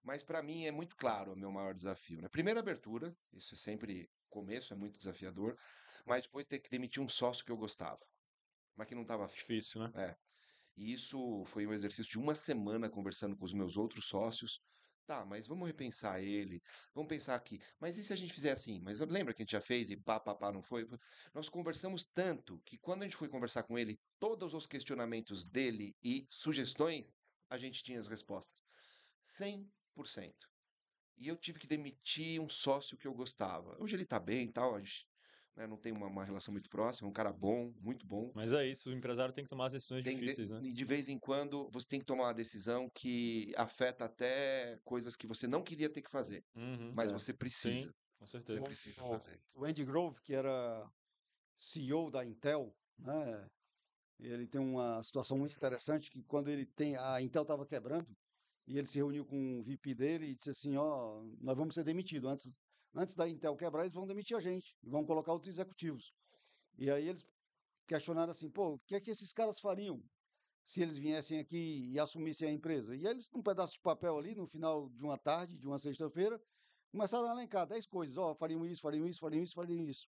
Mas para mim é muito claro o meu maior desafio, né? Primeiro, abertura, isso é sempre começo, é muito desafiador, mas depois ter que demitir um sócio que eu gostava, mas que não estava afim. Difícil, né? É. E isso foi um exercício de uma semana conversando com os meus outros sócios. Tá, mas vamos repensar ele, vamos pensar aqui. Mas e se a gente fizer assim? Mas lembra que a gente já fez e pá, pá, pá, não foi? Nós conversamos tanto que quando a gente foi conversar com ele, todos os questionamentos dele e sugestões, a gente tinha as respostas. 100%. E eu tive que demitir um sócio que eu gostava. Hoje ele tá bem e tal, a gente, né, não tem uma relação muito próxima, um cara bom, muito bom. Mas é isso, o empresário tem que tomar as decisões Tem difíceis, né? e de vez em quando você tem que tomar uma decisão que afeta até coisas que você não queria ter que fazer, Uhum. mas É. você Sim, precisa. com Você certeza. precisa fazer. O Andy Grove, que era CEO da Intel, né? Ele tem uma situação muito interessante que quando a Intel estava quebrando e ele se reuniu com o VP dele e disse assim, ó, nós vamos ser demitidos antes da Intel quebrar, eles vão demitir a gente e vão colocar outros executivos. E aí eles questionaram assim, pô, o que é que esses caras fariam se eles viessem aqui e assumissem a empresa? E eles, num pedaço de papel ali, no final de uma tarde, de uma sexta-feira, começaram a elencar 10 coisas, ó, fariam isso, fariam isso, fariam isso, fariam isso.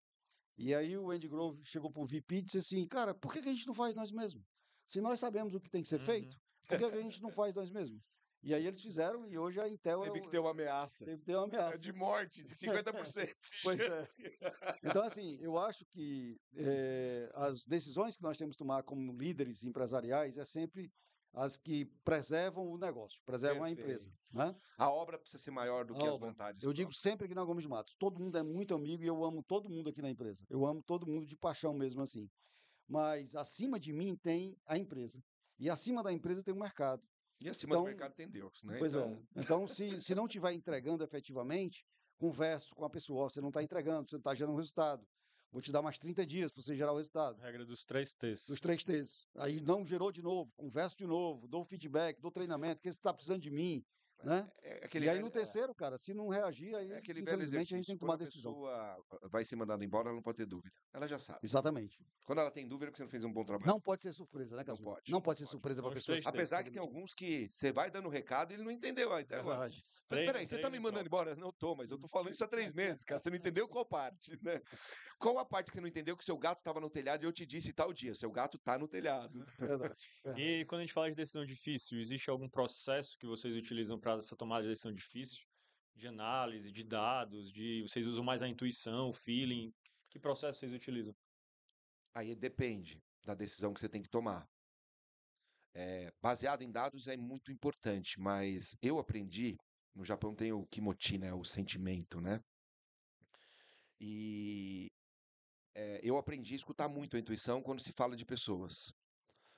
E aí o Andy Grove chegou pro VP e disse assim, cara, por que a gente não faz nós mesmos? Se nós sabemos o que tem que ser feito, Uhum. por que a gente não faz nós mesmos? E aí eles fizeram e hoje a Intel Teve que ter uma ameaça. teve que ter uma ameaça. De morte, de 50% de Pois é. chance. Então, assim, eu acho que as decisões que nós temos que tomar como líderes empresariais é sempre as que preservam o negócio, preservam a empresa. Né? A obra precisa ser maior do A que as obra. vontades Eu digo próprias. sempre aqui na Gomes de Matos, todo mundo é muito amigo e eu amo todo mundo aqui na empresa. Eu amo todo mundo de paixão mesmo assim. Mas acima de mim tem a empresa. E acima da empresa tem o mercado. E acima do Então, mercado tem Deus, né? pois Então, é. Então, se não estiver entregando efetivamente, converso com a pessoa. Ó, você não está entregando, você não está gerando resultado. Vou te dar mais 30 dias para você gerar o resultado. Regra dos 3 T's. Dos 3 T's. Aí não gerou de novo, converso de novo, dou feedback, dou treinamento, que você está precisando de mim. Né? é aquele E aí velho, no terceiro, cara, se não reagir, aí é aquele velho infelizmente a gente tem exercício. que tomar Quando a decisão. pessoa vai ser mandada embora, ela não pode ter dúvida. Ela já sabe. Exatamente. Quando ela tem dúvida, é porque você não fez um bom trabalho. Não pode ser surpresa, né, Não Cazu? pode. Não pode ser pode. surpresa São para a os pessoa 3 T's. Apesar ser que tem demitida. alguns que você vai dando recado e ele não entendeu até É agora. verdade. Falei, Treina, peraí, você tá treina me e mandando troca. embora? Não tô, mas eu tô falando isso há 3 meses, cara. Você não entendeu qual parte, né? Qual a parte que você não entendeu que seu gato estava no telhado e eu te disse tal dia? Seu gato tá no telhado. Verdade. E quando a gente fala de decisão difícil, existe algum processo que vocês utilizam para essa tomada de decisão difícil? De análise, de dados, vocês usam mais a intuição, o feeling? Que processo vocês utilizam? Aí depende da decisão que você tem que tomar. Baseado em dados é muito importante, mas eu aprendi, no Japão tem o kimochi, né, o sentimento, né? E eu aprendi a escutar muito a intuição quando se fala de pessoas.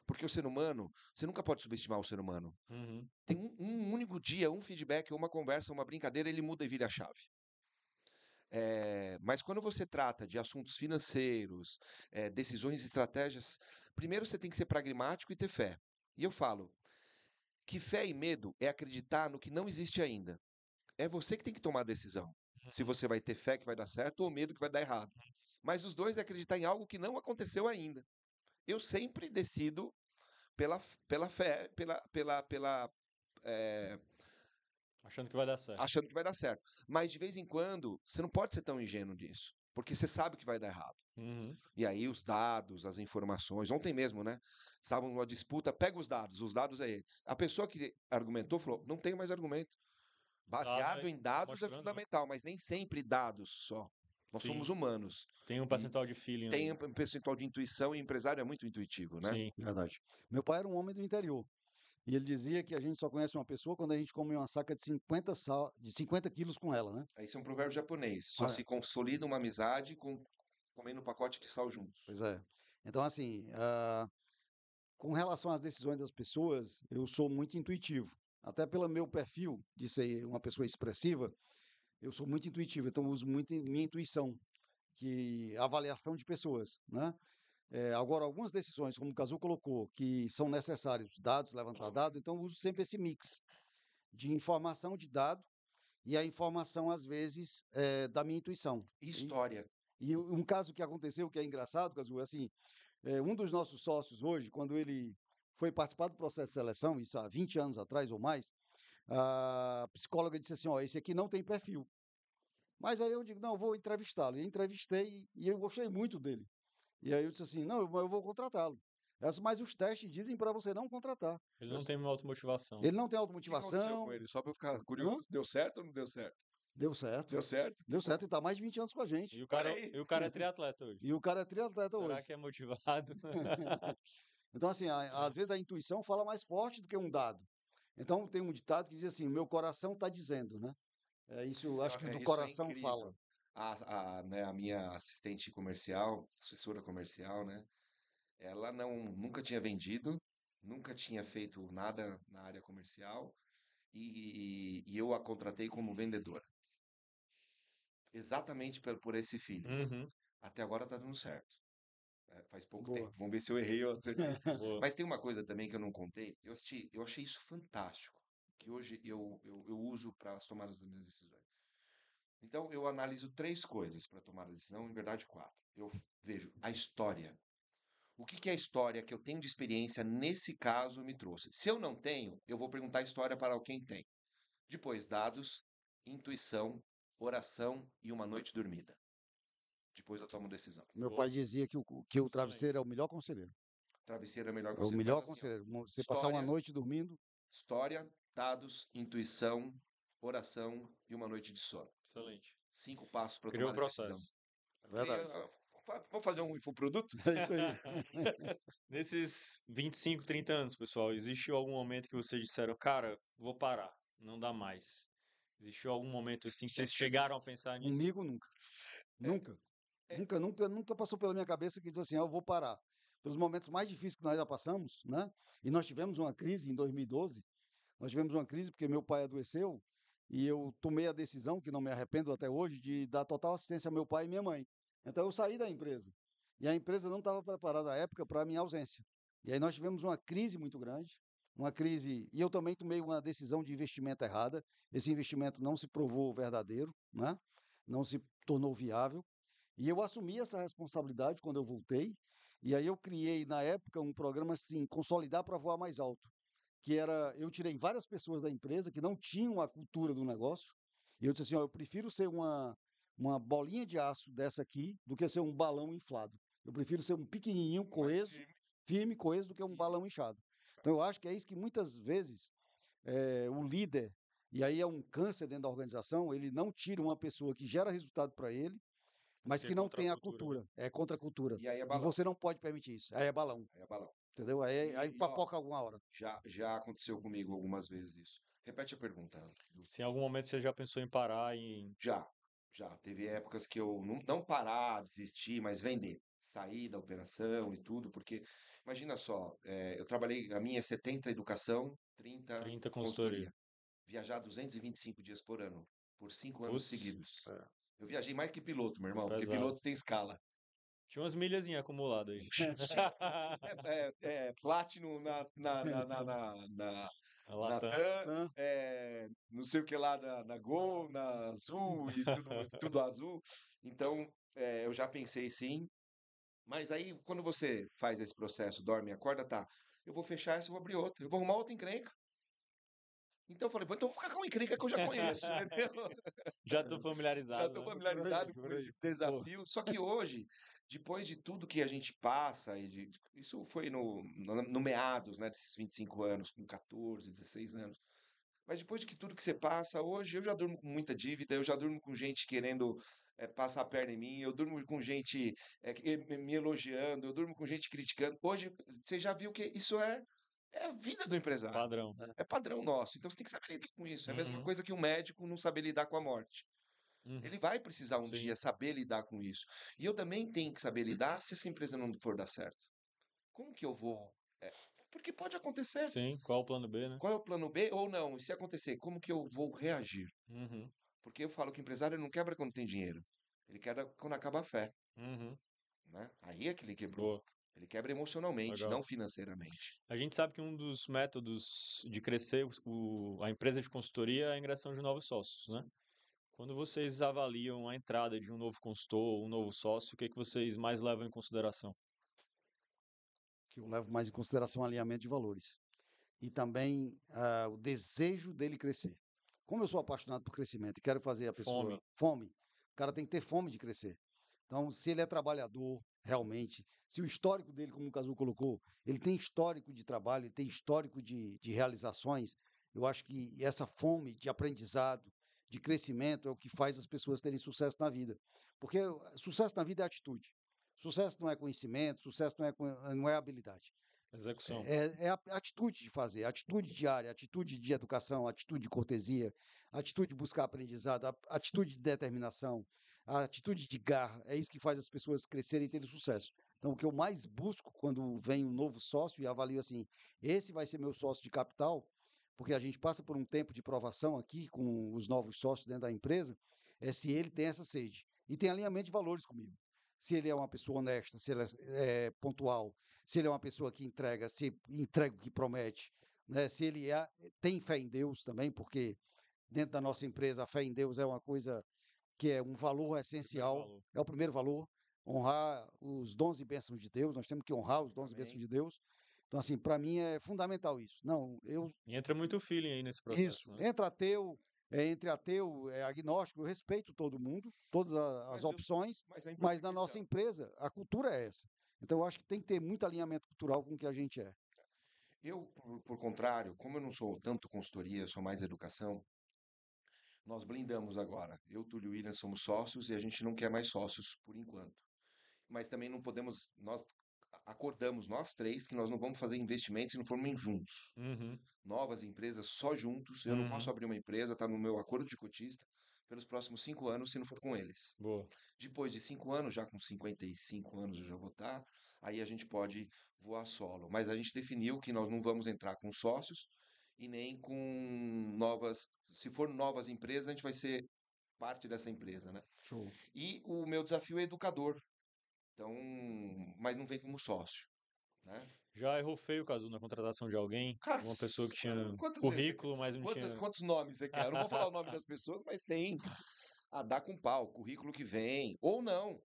Porque o ser humano, você nunca pode subestimar o ser humano. Uhum. Tem um único dia, um feedback, uma conversa, uma brincadeira, ele muda e vira a chave. Mas quando você trata de assuntos financeiros, decisões e estratégias, primeiro você tem que ser pragmático e ter fé. E eu falo que fé e medo é acreditar no que não existe ainda. É você que tem que tomar a decisão. Se você vai ter fé que vai dar certo ou medo que vai dar errado. Mas os dois é acreditar em algo que não aconteceu ainda. Eu sempre decido pela fé, Achando que vai dar certo. achando que vai dar certo. Mas de vez em quando, você não pode ser tão ingênuo disso. Porque você sabe que vai dar errado. Uhum. E aí os dados, as informações, ontem mesmo, né? Estavam numa disputa, pega os dados é eles. A pessoa que argumentou falou, não tenho mais argumento. Baseado em dados é mostrando, né? fundamental, mas nem sempre dados só. Nós Sim. somos humanos. Tem um E percentual de feeling tem ali. um percentual de intuição e empresário é muito intuitivo, né? Sim. Verdade. Meu pai era um homem do interior. E ele dizia que a gente só conhece uma pessoa quando a gente come uma saca de 50 quilos com ela, né? Esse é um provérbio japonês. Só Ah, se consolida uma amizade comendo um pacote de sal juntos. pois é. Então, assim, com relação às decisões das pessoas, eu sou muito intuitivo. Até pelo meu perfil de ser uma pessoa expressiva, eu sou muito intuitivo. Então, eu uso muito minha intuição, que avaliação de pessoas, né? Agora, algumas decisões, como o Cazu colocou, que são necessários dados, levantar dados, então eu uso sempre esse mix de informação de dado e a informação, às vezes, da minha intuição. História. E um caso que aconteceu, que é engraçado, Cazu, é assim, um dos nossos sócios hoje, quando ele foi participar do processo de seleção, isso há 20 anos atrás ou mais, a psicóloga disse assim, ó, esse aqui não tem perfil. Mas aí eu digo, não, eu vou entrevistá-lo. E entrevistei e eu gostei muito dele. E aí eu disse assim, não, eu vou contratá-lo. Ela disse, mas os testes dizem para você não contratar. Ele não tem uma automotivação. Ele não tem O que aconteceu com automotivação. ele? Só para eu ficar Hã? curioso. Deu certo ou não deu certo? Deu certo. Deu certo? Deu certo e está mais de 20 anos com a gente. E o Olha cara, aí. e o cara é triatleta hoje. E o cara é triatleta Será hoje. que é motivado? Então, assim, às vezes a intuição fala mais forte do que um dado. Então, tem um ditado que diz assim, o meu coração está dizendo, né? Isso, eu acho que do Isso é coração fala. incrível. Né, a minha assistente comercial, assessora comercial, né? Ela nunca tinha vendido, nunca tinha feito nada na área comercial e eu a contratei como vendedora. Exatamente por esse feeling. Uhum. Até agora tá dando certo. Faz pouco Boa. tempo. Vamos ver se eu errei ou acertei. Boa. Mas tem uma coisa também que eu não contei. Eu achei isso fantástico, que hoje eu uso para as tomadas das minhas decisões. Então, eu analiso 3 coisas para tomar a decisão, em verdade 4. Eu vejo a história. O que que a história que eu tenho de experiência nesse caso me trouxe? Se eu não tenho, eu vou perguntar a história para quem tem. Depois, dados, intuição, oração e uma noite dormida. Depois eu tomo decisão. Meu Boa. pai dizia que que o Excelente. travesseiro é o melhor conselheiro. Travesseiro é melhor É o conselho. melhor Mas assim, ó, conselheiro. Você passar uma história, noite dormindo, história, dados, intuição, oração e uma noite de sono. Excelente. 5 passos para Criou o tomar a decisão. processo. é verdade. Vamos fazer um infoproduto? É isso aí. Nesses 25, 30 anos, pessoal, existiu algum momento que vocês disseram, cara, vou parar, não dá mais? Existiu algum momento assim que vocês chegaram a pensar nisso? Comigo nunca. Nunca. É. Nunca passou pela minha cabeça que diz assim, eu vou parar. Pelos momentos mais difíceis que nós já passamos, né? E nós tivemos uma crise em 2012. Nós tivemos uma crise porque meu pai adoeceu e eu tomei a decisão, que não me arrependo até hoje, de dar total assistência ao meu pai e minha mãe. Então eu saí da empresa. E a empresa não estava preparada à época para a minha ausência. E aí nós tivemos uma crise muito grande, uma crise, e eu também tomei uma decisão de investimento errada. Esse investimento não se provou verdadeiro, né? Não se tornou viável. E eu assumi essa responsabilidade quando eu voltei. E aí eu criei, na época, um programa assim, Consolidar para Voar Mais Alto, que era, eu tirei várias pessoas da empresa que não tinham a cultura do negócio, e eu disse assim, ó, eu prefiro ser uma bolinha de aço dessa aqui do que ser um balão inflado. Eu prefiro ser um pequenininho, Mais coeso, firme. firme, coeso, do que um E- balão inchado. Então eu acho que é isso que muitas vezes o líder, e aí é um câncer dentro da organização, ele não tira uma pessoa que gera resultado para ele, mas Que é que não contra a tem a cultura, né? cultura, é contra a cultura. E aí é E balão. você não pode permitir isso. Aí é balão, Aí é balão. entendeu? Aí Ó, papoca alguma hora. já aconteceu comigo algumas vezes isso. Repete a pergunta. Se em algum momento você já pensou em parar e Já, já. Teve épocas que eu não parar, desistir, mas vender. Sair da operação e tudo, porque imagina só, eu trabalhei, a minha é 70 educação, 30 30 consultoria. consultoria. Viajar 225 dias por ano, por 5 anos Putz, seguidos. É. Eu viajei mais que piloto, meu irmão, porque pesado. piloto tem escala. Tinha umas milhazinhas acumuladas aí. Platinum na A na Latam. TAM, Tá? não sei o que lá na Gol, na Azul e tudo azul. Então, eu já pensei sim, mas aí quando você faz esse processo, dorme e acorda, tá, eu vou fechar essa, eu vou abrir outra, eu vou arrumar outra encrenca. Então eu falei, pô, então eu vou ficar com uma encrenca que eu já conheço, entendeu? Já tô Já familiarizado, estou né? familiarizado com Por aí. esse Pô, desafio. Só que hoje, depois de tudo que a gente passa, isso foi no meados, né, desses 25 anos, com 14, 16 anos. Mas depois de que tudo que você passa, hoje eu já durmo com muita dívida, eu já durmo com gente querendo passa a perna em mim, eu durmo com gente me elogiando, eu durmo com gente criticando. Hoje, você já viu que isso é a vida do empresário. Padrão. É padrão nosso. Então você tem que saber lidar com isso. É a mesma Uhum, coisa que um médico não saber lidar com a morte. Ele uhum. vai precisar um Sim, dia saber lidar com isso. E eu também tenho que saber lidar se essa empresa não for dar certo. Como que eu vou? é, Porque pode acontecer. sim. Qual o plano B, né? Qual é o plano B? Ou não? E se acontecer, como que eu vou reagir? Uhum, Porque eu falo que o empresário não quebra quando tem dinheiro. Ele quebra quando acaba a fé, uhum. né? Aí é que ele quebrou. Boa, Ele quebra emocionalmente, legal. não financeiramente. A gente sabe que um dos métodos de crescer a empresa de consultoria é a ingressão de novos sócios, né? Quando vocês avaliam a entrada de um novo consultor, um novo sócio, o que é que vocês mais levam em consideração? Que eu levo mais em consideração o alinhamento de valores. E também o desejo dele crescer. Como eu sou apaixonado por crescimento e quero fazer a pessoa Fome. fome, o cara tem que ter fome de crescer. Então, se ele é trabalhador, realmente, se o histórico dele, como o Cazu colocou, ele tem histórico de trabalho, ele tem histórico de realizações, eu acho que essa fome de aprendizado, de crescimento, é o que faz as pessoas terem sucesso na vida. Porque sucesso na vida é atitude. Sucesso não é conhecimento, sucesso não é habilidade. Execução. É a atitude de fazer, a atitude diária, a atitude de educação, a atitude de cortesia, a atitude de buscar aprendizado, a atitude de determinação, a atitude de garra. É isso que faz as pessoas crescerem e terem sucesso. Então, o que eu mais busco quando vem um novo sócio e avalio assim, esse vai ser meu sócio de capital, porque a gente passa por um tempo de provação aqui com os novos sócios dentro da empresa, se ele tem essa sede e tem alinhamento de valores comigo. Se ele é uma pessoa honesta, se ele é pontual, se ele é uma pessoa que entrega, se entrega o que promete, né? Se ele tem fé em Deus também, porque dentro da nossa empresa a fé em Deus é uma coisa que é um valor Primeiro essencial, valor. é o primeiro valor, honrar os dons e bênçãos de Deus, nós temos que honrar os dons e bênçãos Amém. de Deus. Então, assim, para mim é fundamental isso. Não, E entra muito feeling aí nesse isso, processo, né? entre ateu, agnóstico, eu respeito todo mundo, todas as Mas, eu, opções, mas a mas na nossa imperfeição. empresa a cultura é essa. Então, eu acho que tem que ter muito alinhamento cultural com o que a gente é. Eu, por contrário, como eu não sou tanto consultoria, eu sou mais educação, nós blindamos agora. Eu, Túlio e William somos sócios e a gente não quer mais sócios por enquanto. Mas também não podemos, nós acordamos nós três que nós não vamos fazer investimentos se não formos juntos. Uhum, Novas empresas só juntos. Eu não posso uhum. abrir uma empresa, está no meu acordo de cotista, pelos próximos 5 anos se não for com eles. Boa. Depois de 5 anos, já com 55 anos eu já vou estar, aí a gente pode voar solo. Mas a gente definiu que nós não vamos entrar com sócios e nem com novas. Se for novas empresas, a gente vai ser parte dessa empresa, né? Show. E o meu desafio é educador. Então, mas não vem como sócio, né? Já errou feio, Cazu, na contratação de alguém? Cara, Uma pessoa que tinha quantas vezes você quer? currículo, mas não tinha. Quantos nomes você quer? Eu não vou falar o nome das pessoas, mas tem a dar com pau, currículo que vem, ou não.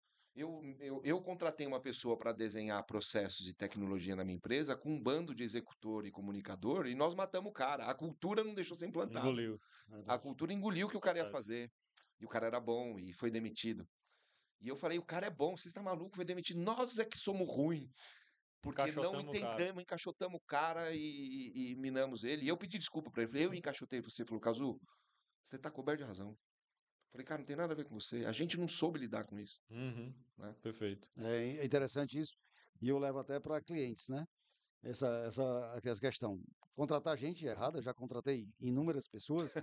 Eu contratei uma pessoa para desenhar processos de tecnologia na minha empresa com um bando de executor e comunicador e nós matamos o cara. A cultura não deixou ser implantada. Engoliu. A Verdade. cultura engoliu o que o cara ia Acontece. fazer. E o cara era bom e foi demitido. E eu falei, o cara é bom, você está maluco, foi demitido. Nós é que somos ruins, porque não Encaixotamos o cara. entendemos, encaixotamos o cara e minamos ele. E eu pedi desculpa para ele. Falei, eu encaixotei você. Falou, Cazu, você está coberto de razão. Falei, cara, não tem nada a ver com você. A gente não soube lidar com isso, Uhum, né? perfeito. É interessante isso, e eu levo até para clientes, né? Essa questão. Contratar gente errada, já contratei inúmeras pessoas,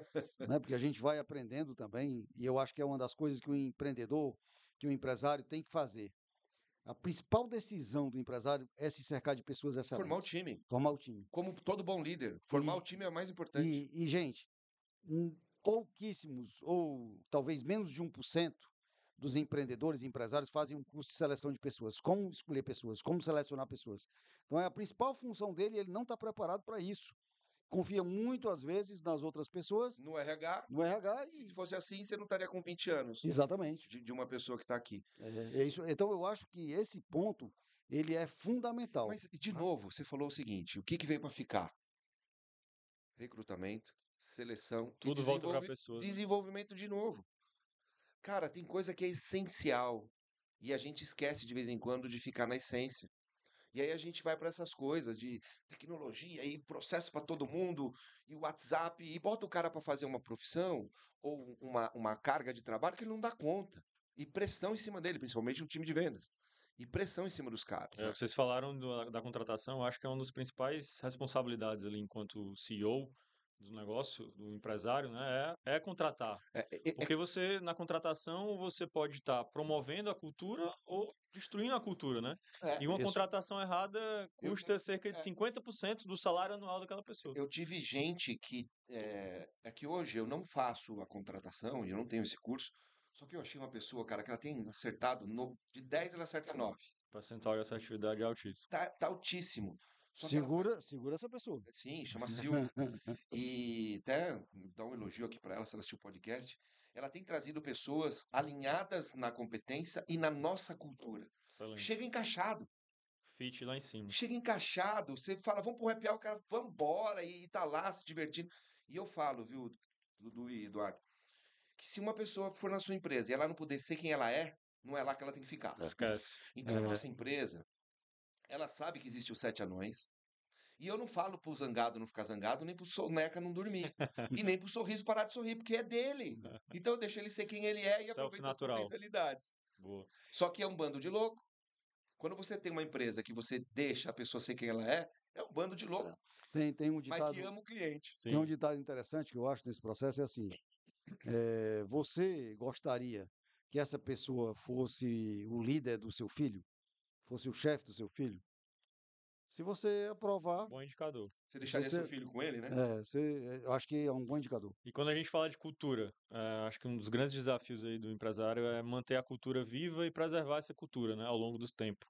né? Porque a gente vai aprendendo também, e eu acho que é uma das coisas que o empreendedor, que o empresário tem que fazer. A principal decisão do empresário é se cercar de pessoas Formar o excelentes, time. formar o time. Como todo bom líder, formar o E, time é o mais importante. gente, pouquíssimos, ou talvez menos de 1% dos empreendedores e empresários fazem um curso de seleção de pessoas, como escolher pessoas, como selecionar pessoas. Então, é a principal função dele e ele não está preparado para isso. Confia muito, às vezes, nas outras pessoas, No RH, no RH se e... fosse assim, você não estaria com 20 anos Exatamente. de uma pessoa que está aqui. É isso. Então, eu acho que esse ponto, ele é fundamental. Mas, de novo, você falou o seguinte: o que veio para ficar? Recrutamento, seleção e Tudo volta para pessoas, né? desenvolvimento de novo. Cara, tem coisa que é essencial e a gente esquece de vez em quando de ficar na essência. E aí a gente vai para essas coisas de tecnologia e processo para todo mundo e WhatsApp e bota o cara para fazer uma profissão ou uma carga de trabalho que ele não dá conta. E pressão em cima dele, principalmente no time de vendas. E pressão em cima dos caras, né? Vocês falaram da contratação, eu acho que é uma das principais responsabilidades ali enquanto CEO do negócio, do empresário, né? É contratar. Porque você, na contratação, você pode estar promovendo a cultura ou destruindo a cultura, né? É, E uma Isso. contratação errada Eu- custa cerca de é. 50% do salário anual daquela pessoa. Eu tive gente que. É que hoje eu não faço a contratação e eu não tenho esse curso. Só que eu achei uma pessoa, cara, que ela tem acertado. De 10 ela acerta 9. O percentual de assertividade é altíssimo. Tá altíssimo. Só que ela Segura essa pessoa. sim, chama Silvia. E até dar um elogio aqui para ela, se ela assistiu o podcast. Ela tem trazido pessoas alinhadas na competência e na nossa cultura. Excelente. Chega encaixado. Fit lá em cima. Chega encaixado. Você fala, vamos pro happy hour, o cara, vambora, e tá lá se divertindo. E eu falo, viu, Dudu e Eduardo, que se uma pessoa for na sua empresa e ela não puder ser quem ela é, não é lá que ela tem que ficar. Esquece. Então, a nossa empresa, ela sabe que existe os 7 anões. E eu não falo pro zangado não ficar zangado, nem pro soneca não dormir. E nem pro sorriso parar de sorrir, porque é dele. Então eu deixo ele ser quem ele é e aproveito as Self-natural. potencialidades. Boa. Só que é um bando de louco. Quando você tem uma empresa que você deixa a pessoa ser quem ela é um bando de louco. Tem um Mas ditado, que ama o cliente. tem um Sim. ditado interessante que eu acho nesse processo, é assim, você gostaria que essa pessoa fosse o líder do seu filho? Fosse o chefe do seu filho? Se você aprovar, Bom indicador. Você deixaria seu você, filho com ele, né? eu acho que é um bom indicador. E quando a gente fala de cultura, acho que um dos grandes desafios aí do empresário é manter a cultura viva e preservar essa cultura, né, ao longo do tempo.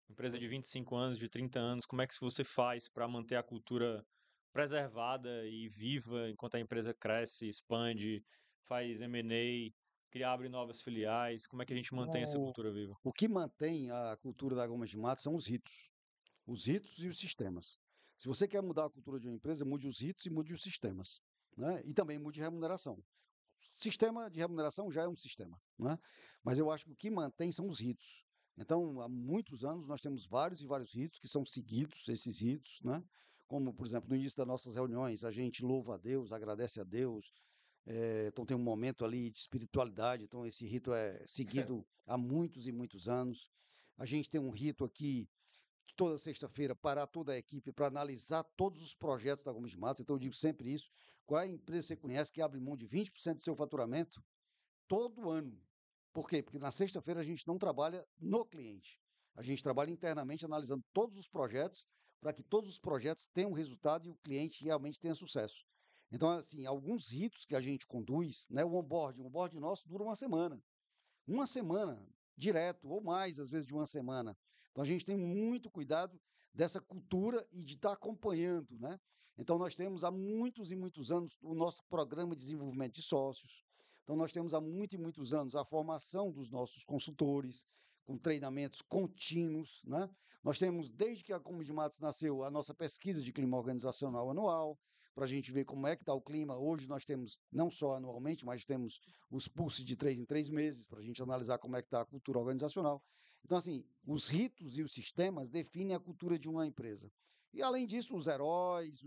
Empresa de 25 anos, de 30 anos, como é que você faz para manter a cultura preservada e viva enquanto a empresa cresce, expande, faz M&A, abre novas filiais? Como é que a gente mantém essa O, cultura viva? o que mantém a cultura da Gomes de Mato são os ritos. Os ritos e os sistemas. Se você quer mudar a cultura de uma empresa, mude os ritos e mude os sistemas. Né? E também mude a remuneração. Sistema de remuneração já é um sistema, né? Mas eu acho que o que mantém são os ritos. Então, há muitos anos nós temos vários e vários ritos que são seguidos, esses ritos, né? Como, por exemplo, no início das nossas reuniões, a gente louva a Deus, agradece a Deus, então tem um momento ali de espiritualidade, então esse rito é seguido há muitos e muitos anos. A gente tem um rito aqui toda sexta-feira parar toda a equipe para analisar todos os projetos da Gomes de Matos. Então eu digo sempre isso. Qual é a empresa que você conhece que abre mão de 20% do seu faturamento todo ano? Por quê? Porque na sexta-feira a gente não trabalha no cliente. A gente trabalha internamente analisando todos os projetos para que todos os projetos tenham resultado e o cliente realmente tenha sucesso. Então, assim, alguns ritos que a gente conduz, né? O onboard nosso dura uma semana direto, ou mais, às vezes, de uma semana. Então, a gente tem muito cuidado dessa cultura e de estar acompanhando, né? Então, nós temos há muitos e muitos anos o nosso programa de desenvolvimento de sócios. Então, nós temos há muitos e muitos anos a formação dos nossos consultores, com treinamentos contínuos, né? Nós temos, desde que a Comunidade de Matos nasceu, a nossa pesquisa de clima organizacional anual, para a gente ver como é que está o clima. Hoje nós temos, não só anualmente, mas temos os pulsos de 3 em 3 meses, para a gente analisar como é que está a cultura organizacional. Então, assim, os ritos e os sistemas definem a cultura de uma empresa. E, além disso, os heróis,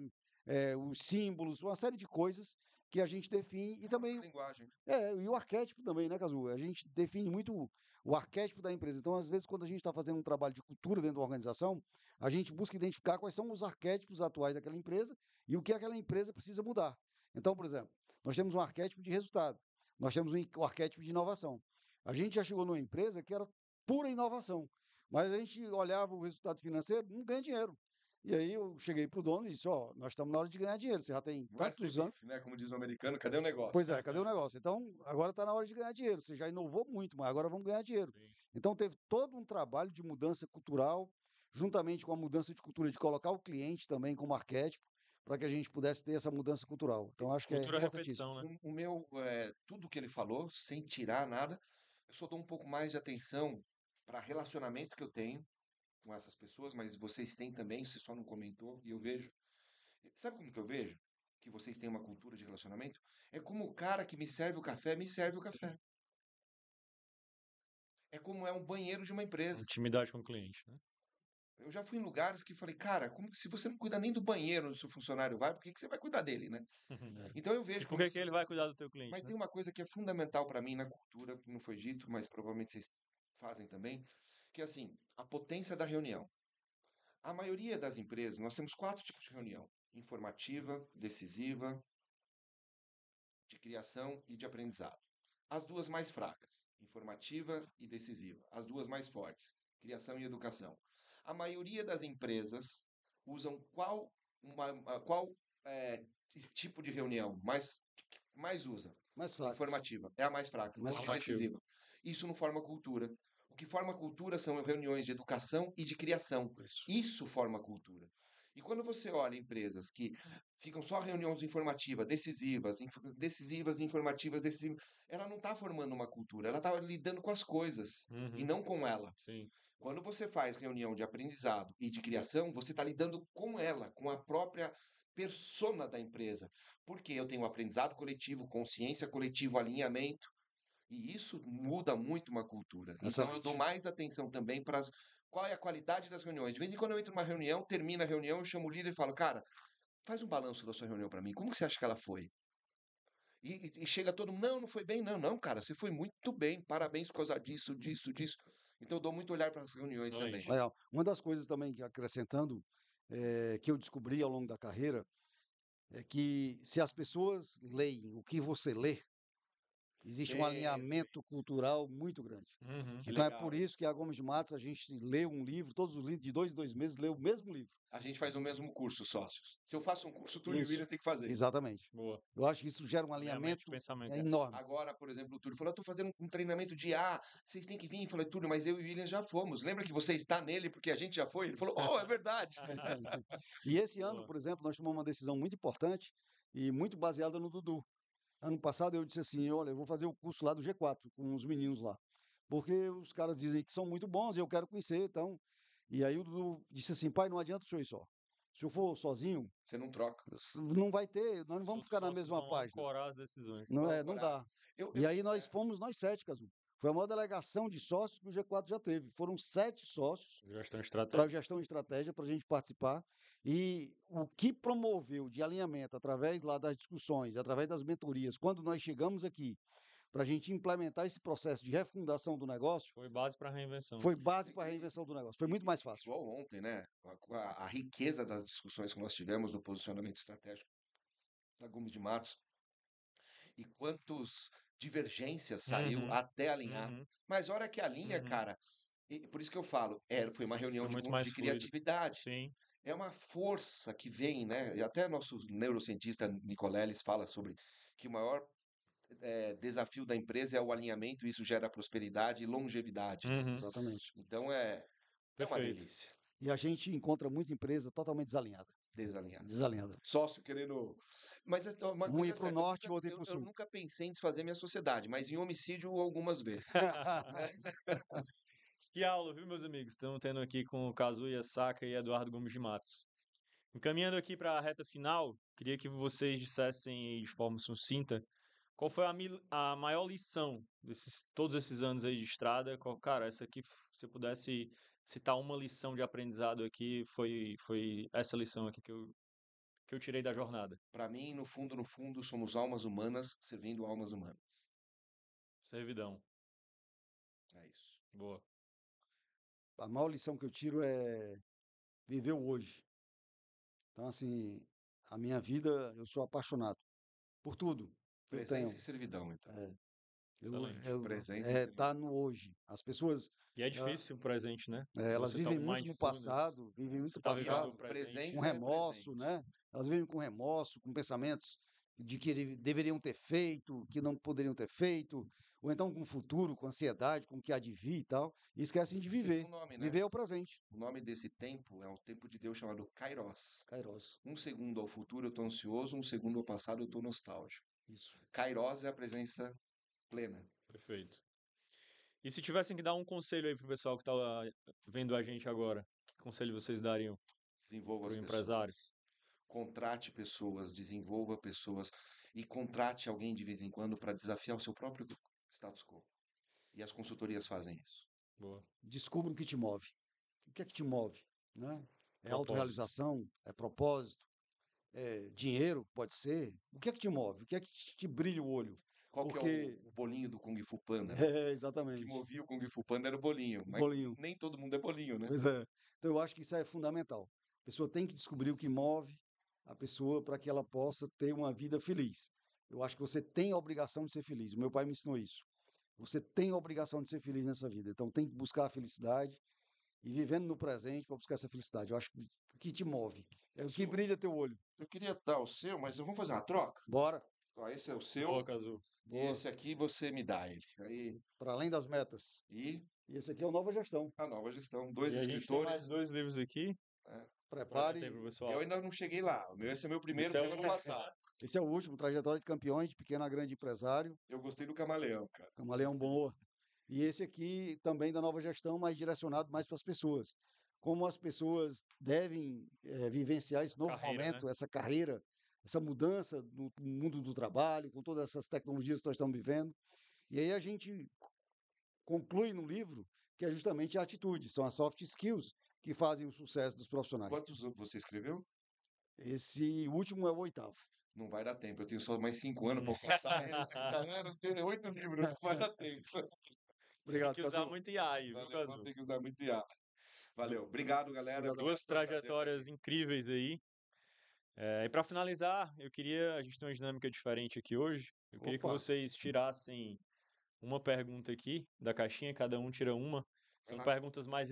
os símbolos, uma série de coisas que a gente define e também Linguagem. e o arquétipo também, né, Cazu? A gente define muito o arquétipo da empresa. Então, às vezes, quando a gente está fazendo um trabalho de cultura dentro da organização, a gente busca identificar quais são os arquétipos atuais daquela empresa e o que aquela empresa precisa mudar. Então, por exemplo, nós temos um arquétipo de resultado, nós temos um arquétipo de inovação. A gente já chegou numa empresa que era pura inovação, mas a gente olhava o resultado financeiro, não ganha dinheiro. E aí eu cheguei para o dono e disse, ó, nós estamos na hora de ganhar dinheiro, você já tem Where's the tantos anos. beef, né? Como diz o americano, cadê o negócio? Pois é, cadê o negócio? Então, agora está na hora de ganhar dinheiro. Você já inovou muito, mas agora vamos ganhar dinheiro. Sim. Então, teve todo um trabalho de mudança cultural, juntamente com a mudança de cultura, de colocar o cliente também como arquétipo, para que a gente pudesse ter essa mudança cultural. Então, acho que é Cultura importantíssimo. repetição, né? O meu, tudo que ele falou, sem tirar nada, eu só dou um pouco mais de atenção para relacionamento que eu tenho com essas pessoas, mas vocês têm também, você só não comentou, e eu vejo. Sabe como que eu vejo? Que vocês têm uma cultura de relacionamento? É como o cara que me serve o café, me serve o café. É como é um banheiro de uma empresa. Intimidade com o cliente, né? Eu já fui em lugares que falei, cara, como que se você não cuida nem do banheiro onde o seu funcionário vai, por que que você vai cuidar dele, né? Então eu E vejo por como que que ele vai cuidar do teu cliente, mas né? tem uma coisa que é fundamental para mim na cultura, que não foi dito, mas provavelmente vocês fazem também, que é assim, a potência da reunião. A maioria das empresas, nós temos 4 tipos de reunião: informativa, decisiva, de criação e de aprendizado. As duas mais fracas, informativa e decisiva. As duas mais fortes, criação e educação. A maioria das empresas usam qual é, tipo de reunião mais usa? Mais fracas. Informativa. É a mais fraca. Mais Ou fraca. decisiva. Isso não forma cultura. O que forma cultura são reuniões de educação e de criação. Isso. Isso forma cultura. E quando você olha empresas que ficam só reuniões informativas, decisivas, informativas, decisivas, ela não está formando uma cultura, ela está lidando com as coisas e Uhum. não com ela. Sim. Quando você faz reunião de aprendizado e de criação, você está lidando com ela, com a própria persona da empresa. Porque eu tenho aprendizado coletivo, consciência coletiva, alinhamento, e isso muda muito uma cultura. Então eu dou Excelente. mais atenção também para qual é a qualidade das reuniões. De vez em quando eu entro numa reunião, termina a reunião, eu chamo o líder e falo, cara, faz um balanço da sua reunião para mim. Como você acha que ela foi? E chega todo mundo, não foi bem, não, cara, você foi muito bem, parabéns por causa disso, disso, disso. Então eu dou muito olhar para as reuniões também. Excelente. Legal. Uma das coisas também que acrescentando, que eu descobri ao longo da carreira, é que se as pessoas leem o que você lê, existe um alinhamento cultural muito grande. Uhum. Que Então é legal por isso que isso. a Gomes de Matos a gente lê um livro, todos os livros, de 2 em 2 meses, lê o mesmo livro. A gente faz o mesmo curso, sócios. Se eu faço um curso, o Túlio e o Isso, William tem que fazer. exatamente. Boa. Eu acho que isso gera um Alinhamento de alinhamento pensamento. enorme. Agora, por exemplo, o Túlio falou: eu tô fazendo um treinamento de vocês têm que vir. Eu falei, Túlio, mas eu e o William já fomos. Lembra que você está nele porque a gente já foi? Ele falou: oh, é verdade. E esse ano, Boa. por exemplo, nós tomamos uma decisão muito importante e muito baseada no Dudu. Ano passado eu disse assim, olha, eu vou fazer o curso lá do G4 com os meninos lá. Porque os caras dizem que são muito bons e eu quero conhecer, então. E aí o Dudu disse assim, pai, não adianta o senhor ir só. Se eu for sozinho, Você não troca. não vai ter, nós não vamos Os ficar na sócios mesma vão página. ancorar as decisões. Não Vão é, não ancorar. dá. E aí nós É, fomos nós 7, Cazu. Foi a maior delegação de sócios que o G4 já teve. Foram 7 sócios Gestão para estratégica. gestão e estratégia para a gente participar. E o que promoveu de alinhamento através lá das discussões, através das mentorias, quando nós chegamos aqui para a gente implementar esse processo de refundação do negócio, Foi base para a reinvenção. foi base para a reinvenção do negócio. Foi muito mais fácil. igual ontem, né? A riqueza das discussões que nós tivemos do posicionamento estratégico da Gomes de Matos e quantas divergências saiu Uhum. até alinhar. Uhum. Mas a hora que alinha, Uhum. cara, e por isso que eu falo, foi uma reunião Foi muito mais de fluido. criatividade. Sim. É uma força que vem, né? E até nosso neurocientista Nicoleles fala sobre que o maior desafio da empresa é o alinhamento, e isso gera prosperidade e longevidade. Uhum. Exatamente. Então é uma Perfeito. delícia. E a gente encontra muita empresa totalmente desalinhada. Desalinhado. Desalinhada. Sócio querendo. Mas uma Um coisa ir é para o certa, norte e outro ir para o eu sul. nunca pensei em desfazer minha sociedade, mas em homicídio algumas vezes. Que aula, viu, meus amigos? Estamos tendo aqui com o Kazuya Saka e Eduardo Gomes de Matos. Encaminhando aqui para a reta final, queria que vocês dissessem de forma sucinta qual foi a maior lição desses todos esses anos aí de estrada. Cara, essa aqui, se eu pudesse citar uma lição de aprendizado aqui, foi essa lição aqui que eu tirei da jornada. Para mim, no fundo, somos almas humanas servindo almas humanas. Servidão. É isso. Boa. A maior lição que eu tiro é viver o hoje. Então, assim, a minha vida, eu sou apaixonado por tudo que eu Presença tenho. e servidão, então. Excelente. Presença e Tá servidão. no hoje. As pessoas, E é ela- difícil o presente, né? elas Você tá vivem o muito no mindfulness, passado, vivem muito você no tá vivendo o passado, presente. com Presença é remorso, presente. né? Elas vivem com remorso, com pensamentos de que deveriam ter feito, que não poderiam ter feito, ou então com o futuro, com ansiedade, com o que há de vir e tal, e esquecem de E tem viver. um nome, né? Viver é o presente. O nome desse tempo é o tempo de Deus chamado Kairos. Kairos. Um segundo ao futuro eu estou ansioso, um segundo ao passado eu estou nostálgico. Isso. Kairos é a presença plena. Perfeito. E se tivessem que dar um conselho aí pro pessoal que tá vendo a gente agora, que conselho vocês dariam Desenvolva pro as empresário? pessoas. Contrate pessoas, desenvolva pessoas e contrate alguém de vez em quando para desafiar o seu próprio status quo. E as consultorias fazem isso. Boa. Descubra o que te move. O que é que te move? né? É Propósito. autorrealização, é propósito, é dinheiro, pode ser. O que é que te move? O que é que te brilha o olho? Qual que é Porque, o bolinho do Kung Fu Panda, né? O que exatamente, movia o Kung Fu Panda era o bolinho, o mas bolinho. nem todo mundo é bolinho, né? Pois é. Então eu acho que isso é fundamental. A pessoa tem que descobrir o que move a pessoa para que ela possa ter uma vida feliz. Eu acho que você tem a obrigação de ser feliz. O meu pai me ensinou isso. Você tem a obrigação de ser feliz nessa vida. Então tem que buscar a felicidade e vivendo no presente para buscar essa felicidade. Eu acho que o que te move é o que Su- brilha teu olho. Eu queria dar o seu, mas vamos fazer uma troca? Bora. Ó, esse é o Boa, seu Cazu. e Boa. esse aqui você me dá ele. Aí, Para além das metas. e E esse aqui é o Nova Gestão. a nova gestão, dois E a gente tem mais escritores. 2 livros aqui. Né? Apresenta aí Prepare. pro Eu pessoal. ainda não cheguei lá. Esse é meu primeiro, Esse é foi o ano último. passado. Esse é o último, Trajetória de Campeões, de pequeno a grande empresário. Eu gostei do Camaleão, cara. Camaleão boa. E esse aqui também da Nova Gestão, mas direcionado mais para as pessoas. Como as pessoas devem vivenciar esse novo Carreira, né? momento, essa carreira, essa mudança no mundo do trabalho, com todas essas tecnologias que nós estamos vivendo. E aí a gente conclui no livro que é justamente a atitude, são as soft skills que fazem o sucesso dos profissionais. Quantos você escreveu? Esse último é o 8º. Não vai dar tempo. Eu tenho só mais 5 anos para passar ele. 30 anos, tenho 8 livros. Não vai dar tempo. Tem Obrigado, que usar Cazu. muito IA aí, viu, Valeu, vou Cazu? ter que usar muito IA. Valeu. Obrigado, galera. Obrigado. Duas Foi um prazer estar trajetórias aqui. incríveis aí. E para finalizar, a gente tem uma dinâmica diferente aqui hoje. Eu queria que Opa, vocês tirassem uma pergunta aqui da caixinha, cada um tira uma. Vai São lá. perguntas mais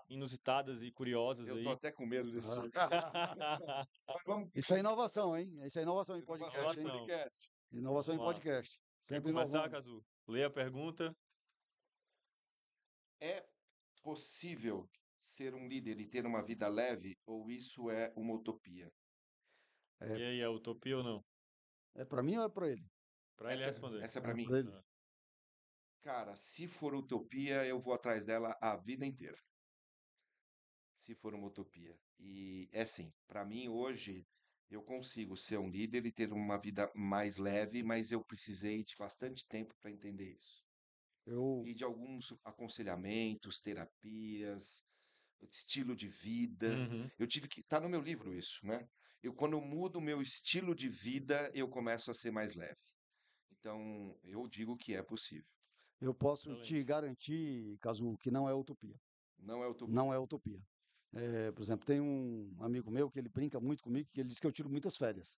inusitadas e curiosas Eu tô aí. até com medo desse Ah. sorteio. Mas vamos. isso é inovação, hein? Isso é inovação em Inovação podcast, de hein? Inovação. podcast. Inovação em Vamos lá. podcast. Quer Sempre começar, inovando. Cazu? Lê a pergunta. É possível ser um líder e ter uma vida leve ou isso é uma utopia? E aí, é utopia ou não? É para mim ou é para ele? Para ele responder. Essa é para É mim. para ele. Ah. Cara, se for utopia, eu vou atrás dela a vida inteira. Se for uma utopia. E é assim, para mim hoje eu consigo ser um líder e ter uma vida mais leve, mas eu precisei de bastante tempo para entender isso. Eu, E de alguns aconselhamentos, terapias, estilo de vida. Uhum. Eu tive que. Tá no meu livro isso, né? Quando eu mudo o meu estilo de vida, eu começo a ser mais leve. Então, eu digo que é possível. eu posso te Excelente. garantir, Cazu, que não é utopia. Não é utopia. Não é utopia. Por exemplo, tem um amigo meu que ele brinca muito comigo, que ele diz que eu tiro muitas férias.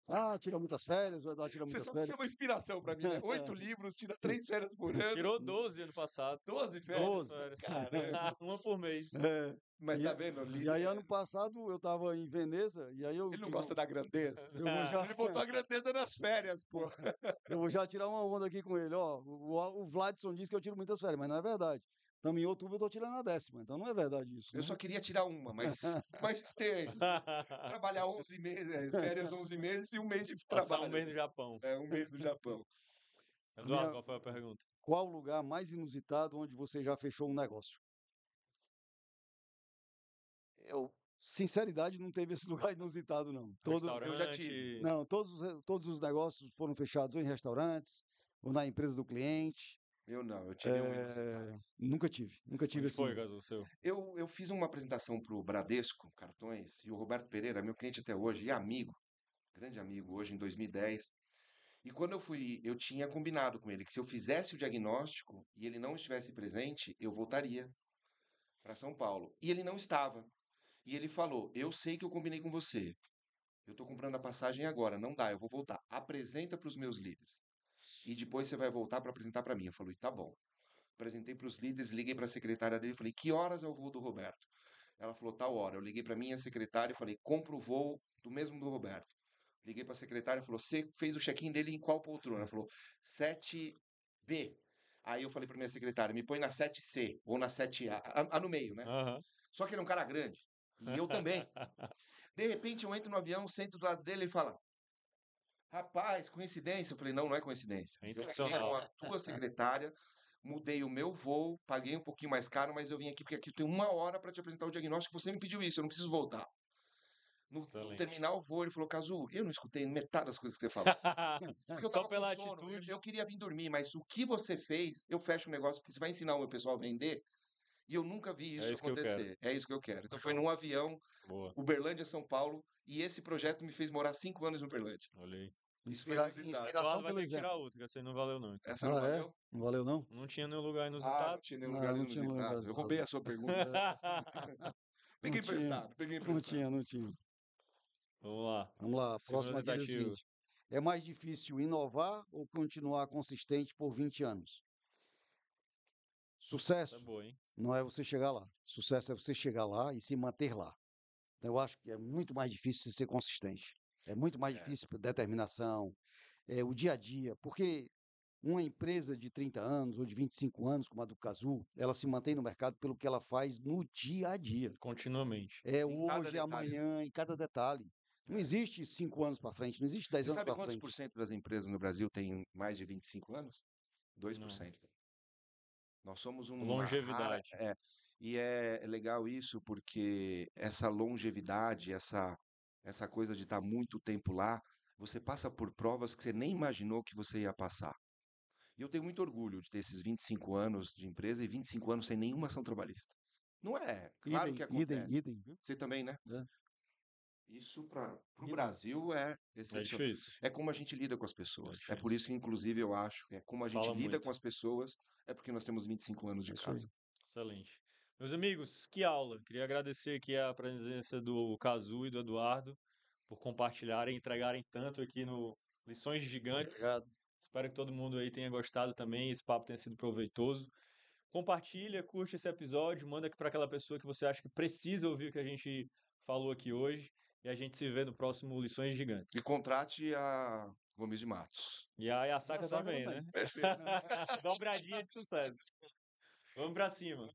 Ah, tira muitas férias, o Eduardo tira Você muitas sabe que você é férias. uma inspiração para mim, né? 8 livros, tira 3 férias por ano, Tirou 12 ano passado. 12 férias. 12. Férias. Caramba. Uma por mês. É, Mas e, tá vendo, e líder? aí, ano passado, eu estava em Veneza, e aí eu Ele não tive gosta da grandeza. eu vou já, Ele botou a grandeza nas férias, pô. eu vou já tirar uma onda aqui com ele. Ó, o Vladson diz que eu tiro muitas férias, mas não é verdade. Estamos em outubro, eu estou tirando a 10ª, então não é verdade isso. Eu Né? só queria tirar uma, mas mais extenso. Trabalhar 11 meses, férias 11 meses e um mês de Passar um trabalho. mês no Japão. É, um mês no Japão. A Eduardo, minha- qual foi a pergunta? Qual o lugar mais inusitado onde você já fechou um negócio? Eu, sinceridade, não teve esse lugar inusitado, não. eu já tive. Não, todos os negócios foram fechados ou em restaurantes, ou na empresa do cliente. Eu não, eu tive um inusitado. Nunca tive Onde assim. foi, Cazu, o seu? Eu fiz uma apresentação para o Bradesco Cartões e o Roberto Pereira, meu cliente até hoje, e amigo, grande amigo, hoje em 2010. E quando eu fui, eu tinha combinado com ele que se eu fizesse o diagnóstico e ele não estivesse presente, eu voltaria para São Paulo. E ele não estava. E ele falou: Eu sei que eu combinei com você. Eu estou comprando a passagem agora, não dá, eu vou voltar. Apresenta para os meus líderes. E depois você vai voltar para apresentar para mim. Eu falei: Tá bom. Apresentei para os líderes, liguei para a secretária dele e falei: Que horas é o voo do Roberto? Ela falou: Tal hora. Eu liguei para minha secretária e falei: Compra o voo do mesmo do Roberto. Liguei para a secretária e falou: Você fez o check-in dele em qual poltrona? Ela falou: 7B. Aí eu falei para minha secretária: Me põe na 7C ou na 7A, a no meio, né? Aham. Só que ele é um cara grande. E eu também. De repente eu entro no avião, sento do lado dele e fala: Rapaz, coincidência. Eu falei: Não, não é coincidência. É Eu fiquei intencional. com a tua secretária, mudei o meu voo, paguei um pouquinho mais caro, mas eu vim aqui porque aqui eu tenho 1 hora para te apresentar o diagnóstico. Você me pediu isso, eu não preciso voltar. No Excelente. terminal voo, ele falou: Cazu, eu não escutei metade das coisas que você falou. Porque eu Só tava pela com sono, atitude. eu queria vir dormir, mas o que você fez, eu fecho o negócio, porque você vai ensinar o meu pessoal a vender, E eu nunca vi isso isso que eu quero. acontecer. É isso que eu quero. Então foi num avião, Boa, Uberlândia, São Paulo, e esse projeto me fez morar 5 anos em Uberlândia. olha aí. Isso foi Inspira- inusitado. Eduardo Inspiração vai pelo ter que tirar exemplo. outra, que essa aí não valeu não, então. Essa não Ah, é? valeu? Não valeu, não? Não tinha nenhum lugar Ah, não inusitado. tinha nenhum Não, lugar não tinha lugar inusitado. Eu inusitado. roubei a sua pergunta. Peguei Não tinha, emprestado, peguei não emprestado. tinha, não tinha. Vamos lá. Vamos lá, a Segunda próxima aqui diz o tentativa. seguinte: é mais difícil inovar ou continuar consistente por 20 anos? Essa é Sucesso boa, hein? não é você chegar lá. Sucesso é você chegar lá e se manter lá. Então, eu acho que é muito mais difícil você ser consistente. É muito mais É. difícil determinação, o dia a dia, porque uma empresa de 30 anos ou de 25 anos, como a do Cazu, ela se mantém no mercado pelo que ela faz no dia a dia. Continuamente. É Em cada hoje, detalhe. amanhã, em cada detalhe. Não É. existe 5 anos para frente, não existe 10 Você anos sabe para quantos frente. por cento das empresas no Brasil têm mais de 25 anos? 2%. Nós somos uma rara. Longevidade. E é legal isso porque essa longevidade, essa coisa de estar muito tempo lá, você passa por provas que você nem imaginou que você ia passar. E eu tenho muito orgulho de ter esses 25 anos de empresa e 25 anos sem nenhuma ação trabalhista. Não é? Claro que acontece. Idem. Você também, né? É. Isso para o Brasil é É excepcional. difícil. É como a gente lida com as pessoas. É por difícil. isso que, inclusive, eu acho que é como a gente Fala lida muito. com as pessoas, é porque nós temos 25 anos de É isso aí. casa. Excelente. Meus amigos, que aula. Queria agradecer aqui a presença do Cazu e do Eduardo por compartilharem e entregarem tanto aqui no Lições de Gigantes. Obrigado. Espero que todo mundo aí tenha gostado também, esse papo tenha sido proveitoso. Compartilha, curte esse episódio, manda aqui para aquela pessoa que você acha que precisa ouvir o que a gente falou aqui hoje. E a gente se vê no próximo Lições de Gigantes. E contrate a Gomes de Matos. E a Yasaka Yasaka também, também. né? Dobradinha de sucesso. Vamos pra cima.